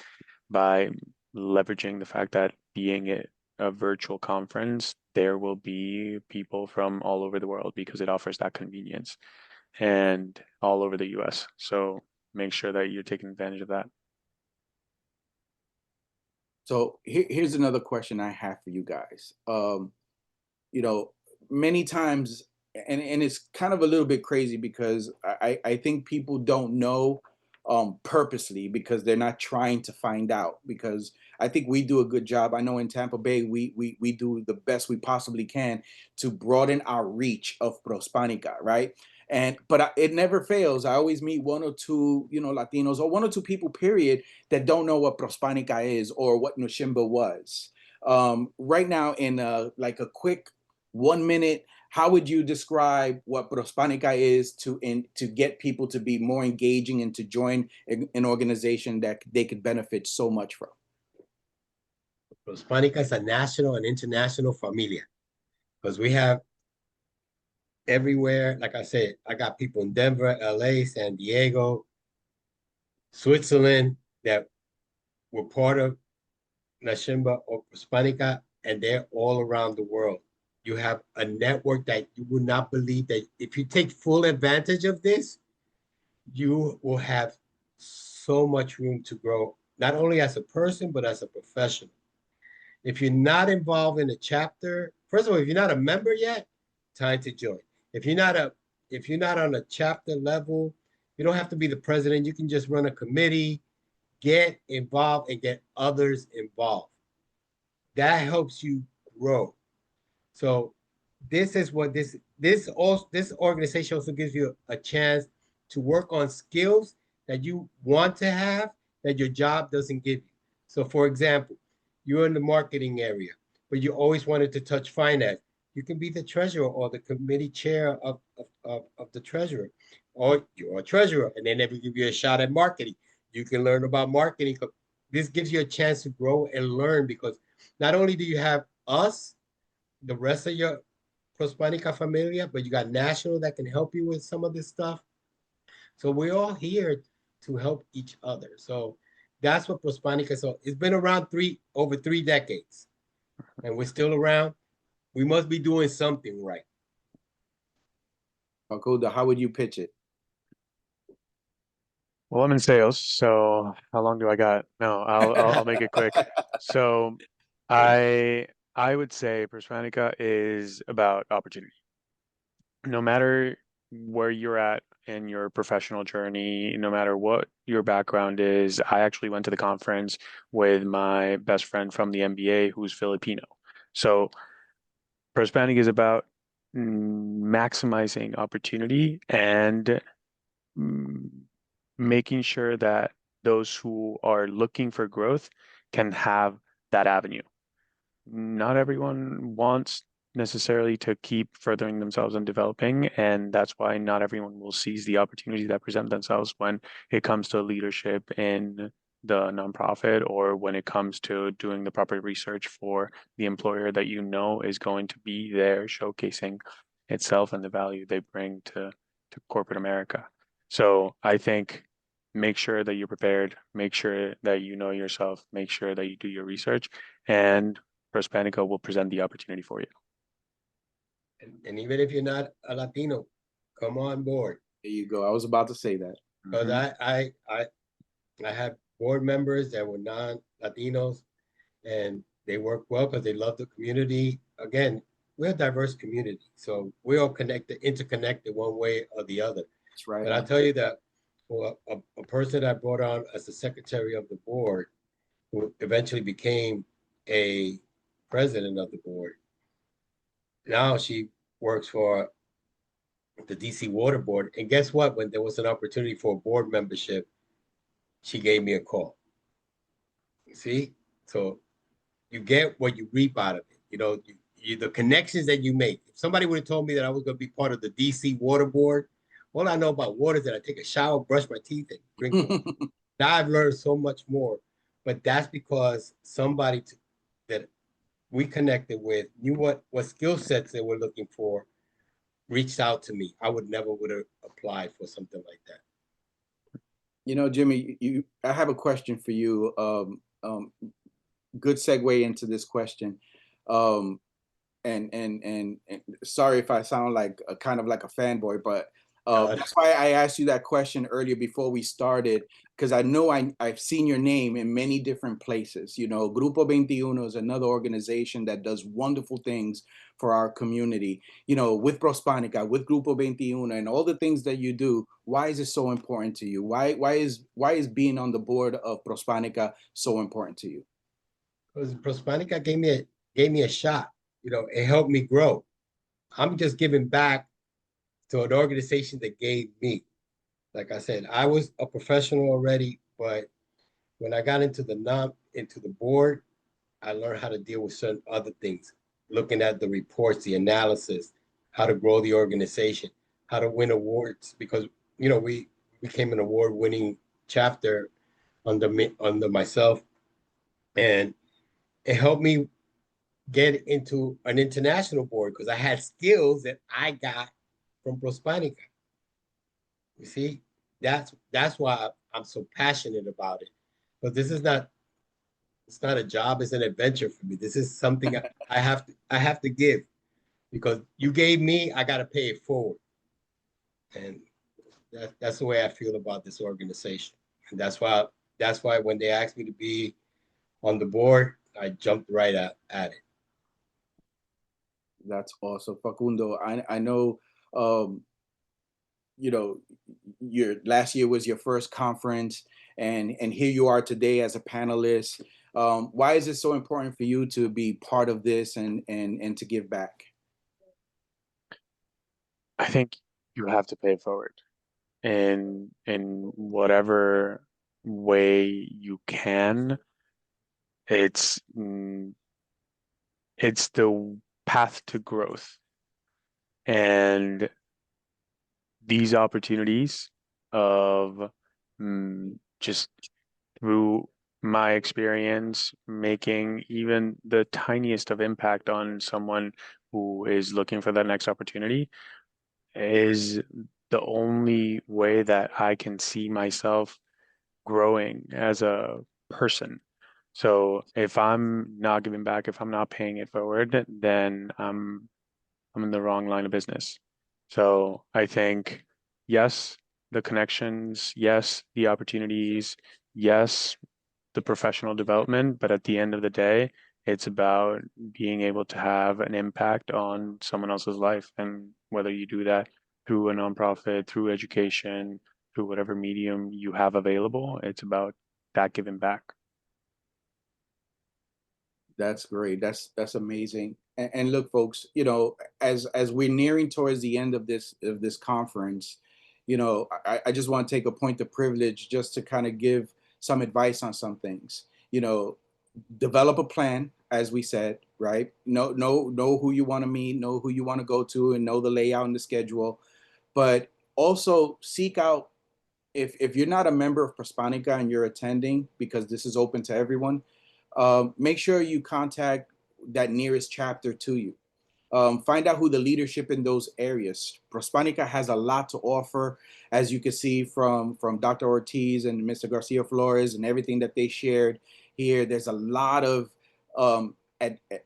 by leveraging the fact that being a virtual conference, there will be people from all over the world, because it offers that convenience, and all over the US. So make sure that you're taking advantage of that. So here's another question I have for you guys. Many times, and it's kind of a little bit crazy, because I think people don't know purposely, because they're not trying to find out, because I think we do a good job. I know in Tampa Bay, we do the best we possibly can to broaden our reach of Prospanica, right? But it never fails. I always meet one or two, Latinos, or one or two people, period, that don't know what Prospanica is or what Noshimba was. Right now, in like a quick 1 minute, how would you describe what Prospanica is to get people to be more engaging and to join an organization that they could benefit so much from? Prospanica is a national and international familia, because we have everywhere. Like I said, I got people in Denver, LA, San Diego, Switzerland that were part of Noshimba or Prospanica, and they're all around the world. You have a network that you would not believe, that if you take full advantage of this, you will have so much room to grow, not only as a person, but as a professional. If you're not involved in a chapter, first of all, if you're not a member yet, time to join. If you're not on a chapter level, you don't have to be the president. You can just run a committee, get involved, and get others involved. That helps you grow. So this is what this organization also gives you a chance to work on skills that you want to have that your job doesn't give you. So for example, you're in the marketing area, but you always wanted to touch finance. You can be the treasurer or the committee chair of the treasurer, or you're a treasurer, and they never give you a shot at marketing. You can learn about marketing. This gives you a chance to grow and learn, because not only do you have us, the rest of your Prospanica Familia, but you got national that can help you with some of this stuff. So we're all here to help each other. So that's what Prospanica is. So it's been around over 3 decades, and we're still around. we must be doing something right. Facundo, how would you pitch it? Well, I'm in sales, so how long do I got? No, I'll make it quick. So I would say Prospanica is about opportunity. No matter where you're at in your professional journey, no matter what your background is, I actually went to the conference with my best friend from the MBA who's Filipino. So Prospanica is about maximizing opportunity and mm, making sure that those who are looking for growth can have that avenue. Not everyone wants necessarily to keep furthering themselves and developing, and that's why not everyone will seize the opportunities that present themselves when it comes to leadership in the nonprofit or when it comes to doing the proper research for the employer that you know is going to be there showcasing itself and the value they bring to corporate America. So I think make sure that you're prepared, make sure that you know yourself, make sure that you do your research, and Prospanica will present the opportunity for you. And even if you're not a Latino, come on board. There you go. I was about to say that. Because I have board members that were non-Latinos, and they work well because they love the community. Again, we're a diverse community, so we're all interconnected one way or the other. That's right. But I'll tell you that for a person that I brought on as the secretary of the board, who eventually became a president of the board, now she works for the DC Water Board. And guess what? When there was an opportunity for a board membership, she gave me a call. You see? So you get what you reap out of it. You know, the connections that you make. If somebody would have told me that I was going to be part of the DC Water Board, all I know about water is that I take a shower, brush my teeth, and drink water. Now I've learned so much more. But that's because somebody that we connected with knew what skill sets they were looking for, reached out to me. I would have applied for something like that. You know, Jimmy, I have a question for you. Good segue into this question. And sorry if I sound like a kind of like a fanboy, but that's why I asked you that question earlier before we started, because I know I've seen your name in many different places. You know, Grupo 21 is another organization that does wonderful things for our community. You know, with Prospanica, with Grupo 21, and all the things that you do. Why is it so important to you? Why is being on the board of Prospanica so important to you? Because Prospanica gave me a shot. You know, it helped me grow. I'm just giving back to an organization that gave me. Like I said, I was a professional already, but when I got into the board, I learned how to deal with certain other things, looking at the reports, the analysis, how to grow the organization, how to win awards. Because you know, we became an award-winning chapter under myself, and it helped me get into an international board because I had skills that I got from Prospanica. You see, that's why I'm so passionate about it. But it's not a job, it's an adventure for me. This is something I have to give because you gave me, I got to pay it forward. And that's the way I feel about this organization. And that's why when they asked me to be on the board, I jumped right at it. That's awesome, Facundo. I know, you know, your last year was your first conference, and here you are today as a panelist. Why is it so important for you to be part of this and to give back? I think you have to pay it forward in whatever way you can. It's it's the path to growth. And these opportunities of just through my experience making even the tiniest of impact on someone who is looking for that next opportunity is the only way that I can see myself growing as a person. So if I'm not giving back, if I'm not paying it forward, then I'm in the wrong line of business. So I think, yes, the connections, yes, the opportunities, yes, the professional development, but at the end of the day, it's about being able to have an impact on someone else's life. And whether you do that through a nonprofit, through education, through whatever medium you have available, it's about that giving back. That's great. That's amazing. And look, folks, you know, as we're nearing towards the end of this conference, you know, I just want to take a point of privilege just to kind of give some advice on some things. You know, develop a plan, as we said, right? Know who you want to meet, know who you want to go to, and know the layout and the schedule. But also seek out, if you're not a member of Prospanica and you're attending, because this is open to everyone, make sure you contact that nearest chapter to you. Find out who the leadership in those areas. Prospanica has a lot to offer, as you can see from Dr. Ortiz and Mr. Garcia Flores and everything that they shared here. There's a lot of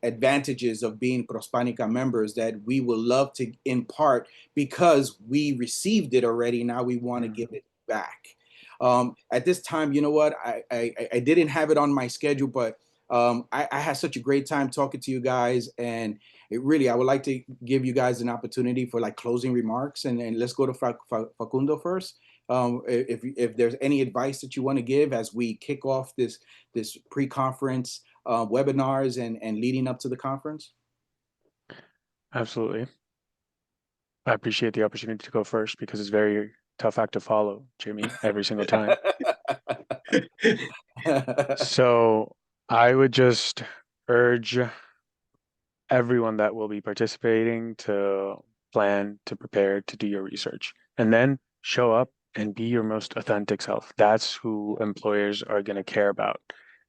advantages of being Prospanica members that we would love to impart because we received it already. Now we want to give it back. At this time, you know what? I didn't have it on my schedule, but I had such a great time talking to you guys, and I would like to give you guys an opportunity for like closing remarks, and let's go to Facundo first. If there's any advice that you want to give as we kick off this pre-conference webinars and leading up to the conference. Absolutely. I appreciate the opportunity to go first because it's very tough act to follow, Jimmy, every single time. So I would just urge everyone that will be participating to plan, to prepare, to do your research, and then show up and be your most authentic self. That's who employers are going to care about.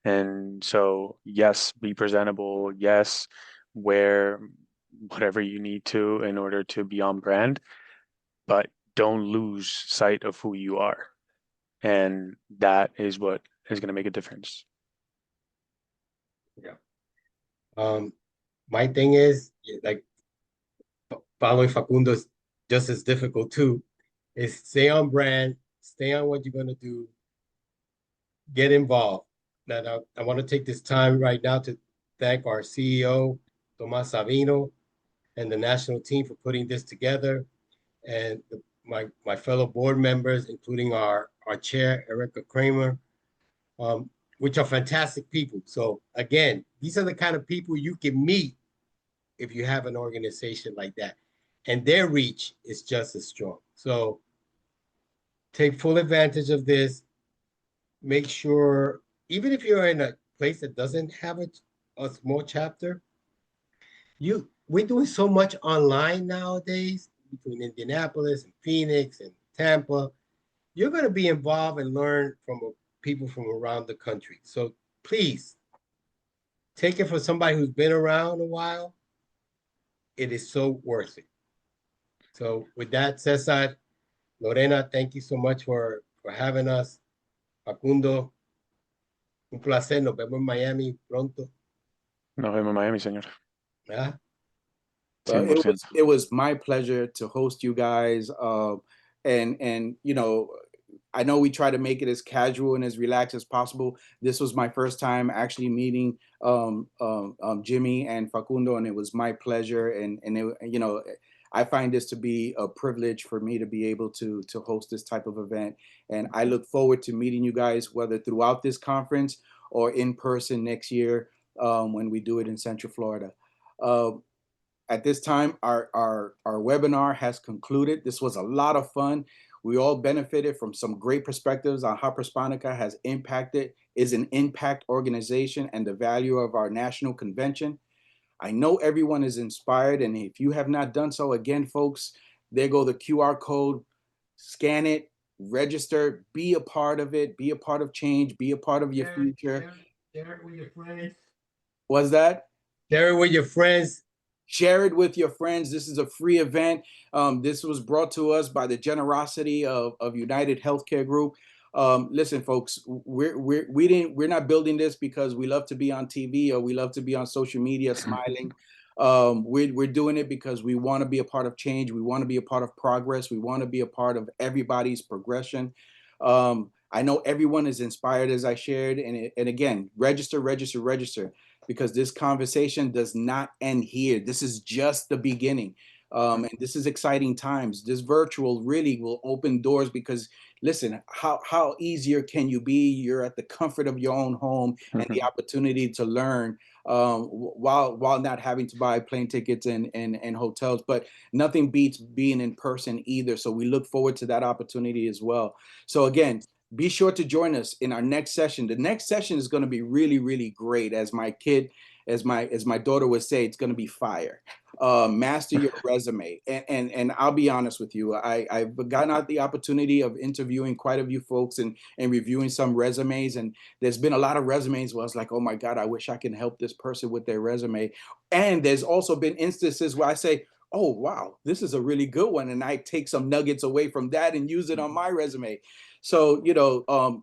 And so, yes, be presentable. Yes, wear whatever you need to in order to be on brand, but don't lose sight of who you are. And that is what is going to make a difference. Yeah. My thing is, like, following Facundo is just as difficult too, is stay on brand, stay on what you're going to do, get involved. Now, I want to take this time right now to thank our CEO, Tomas Savino, and the national team for putting this together, and my fellow board members, including our chair, Erica Kramer, which are fantastic people. So again, these are the kind of people you can meet if you have an organization like that, and their reach is just as strong. So take full advantage of this. Make sure, even if you're in a place that doesn't have a small chapter, we're doing so much online nowadays between Indianapolis and Phoenix and Tampa. You're going to be involved and learn from people from around the country. So please take it from somebody who's been around a while. It is so worth it. So with that, Cesar, Lorena, thank you so much for having us. Facundo, un placer. Nos vemos en Miami pronto. Nos vemos en Miami, señor. ¿Ah? Well, 100%. it was my pleasure to host you guys, and you know, I know we try to make it as casual and as relaxed as possible. This was my first time actually meeting Jimmy and Facundo, and it was my pleasure. And you know, I find this to be a privilege for me to be able to host this type of event. And I look forward to meeting you guys, whether throughout this conference or in person next year when we do it in Central Florida. At this time, our webinar has concluded. This was a lot of fun. We all benefited from some great perspectives on how Prospanica is an impact organization, and the value of our national convention. I know everyone is inspired, and if you have not done so, again, folks, there go the QR code. Scan it, register, be a part of it, be a part of change, be a part of your future. Share it with your friends. What's that? Share it with your friends. Share it with your friends. This is a free event. This was brought to us by the generosity of United Healthcare Group. Listen, folks, we're not building this because we love to be on TV or we love to be on social media smiling. We're doing it because we want to be a part of change. We want to be a part of progress. We want to be a part of everybody's progression. I know everyone is inspired, as I shared, and again, register, because this conversation does not end here. This is just the beginning. And this is exciting times. This virtual really will open doors because listen, how easier can you be? You're at the comfort of your own home and the opportunity to learn while not having to buy plane tickets and hotels. But nothing beats being in person either. So we look forward to that opportunity as well. So again, be sure to join us in our next session. The next session is going to be really, really great. As my daughter would say, it's going to be fire. Master your resume. And I'll be honest with you, I've gotten out the opportunity of interviewing quite a few folks and reviewing some resumes. And there's been a lot of resumes where I was like, oh my God, I wish I can help this person with their resume. And there's also been instances where I say, oh, wow, this is a really good one. And I take some nuggets away from that and use it on my resume. So,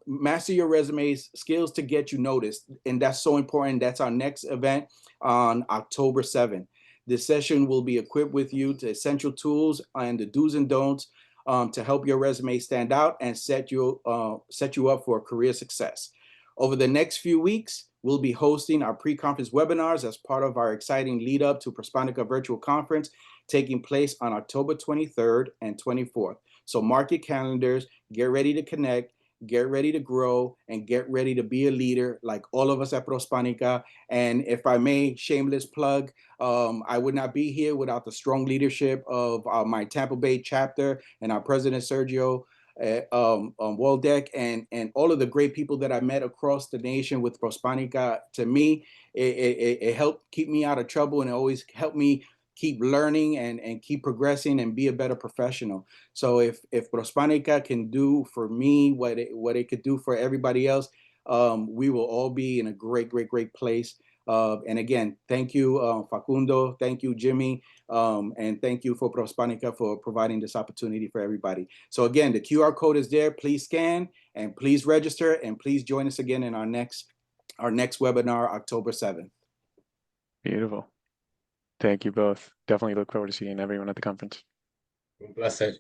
master your resumes, skills to get you noticed. And that's so important. That's our next event on October 7th. This session will be equipped with you to essential tools and the do's and don'ts to help your resume stand out and set you up for career success. Over the next few weeks, we'll be hosting our pre-conference webinars as part of our exciting lead up to Prospanica Virtual Conference taking place on October 23rd and 24th. So mark your calendars, get ready to connect, get ready to grow, and get ready to be a leader like all of us at Prospanica. And if I may, shameless plug, I would not be here without the strong leadership of my Tampa Bay chapter and our president, Sergio Waldeck, and all of the great people that I met across the nation with Prospanica. To me, it helped keep me out of trouble, and it always helped me keep learning and keep progressing and be a better professional. So if Prospanica can do for me what it could do for everybody else, we will all be in a great place. And again, thank you, Facundo. Thank you, Jimmy. And thank you for Prospanica for providing this opportunity for everybody. So again, the QR code is there. Please scan and please register and please join us again in our next webinar, October 7th. Beautiful. Thank you both. Definitely look forward to seeing everyone at the conference. Un placer.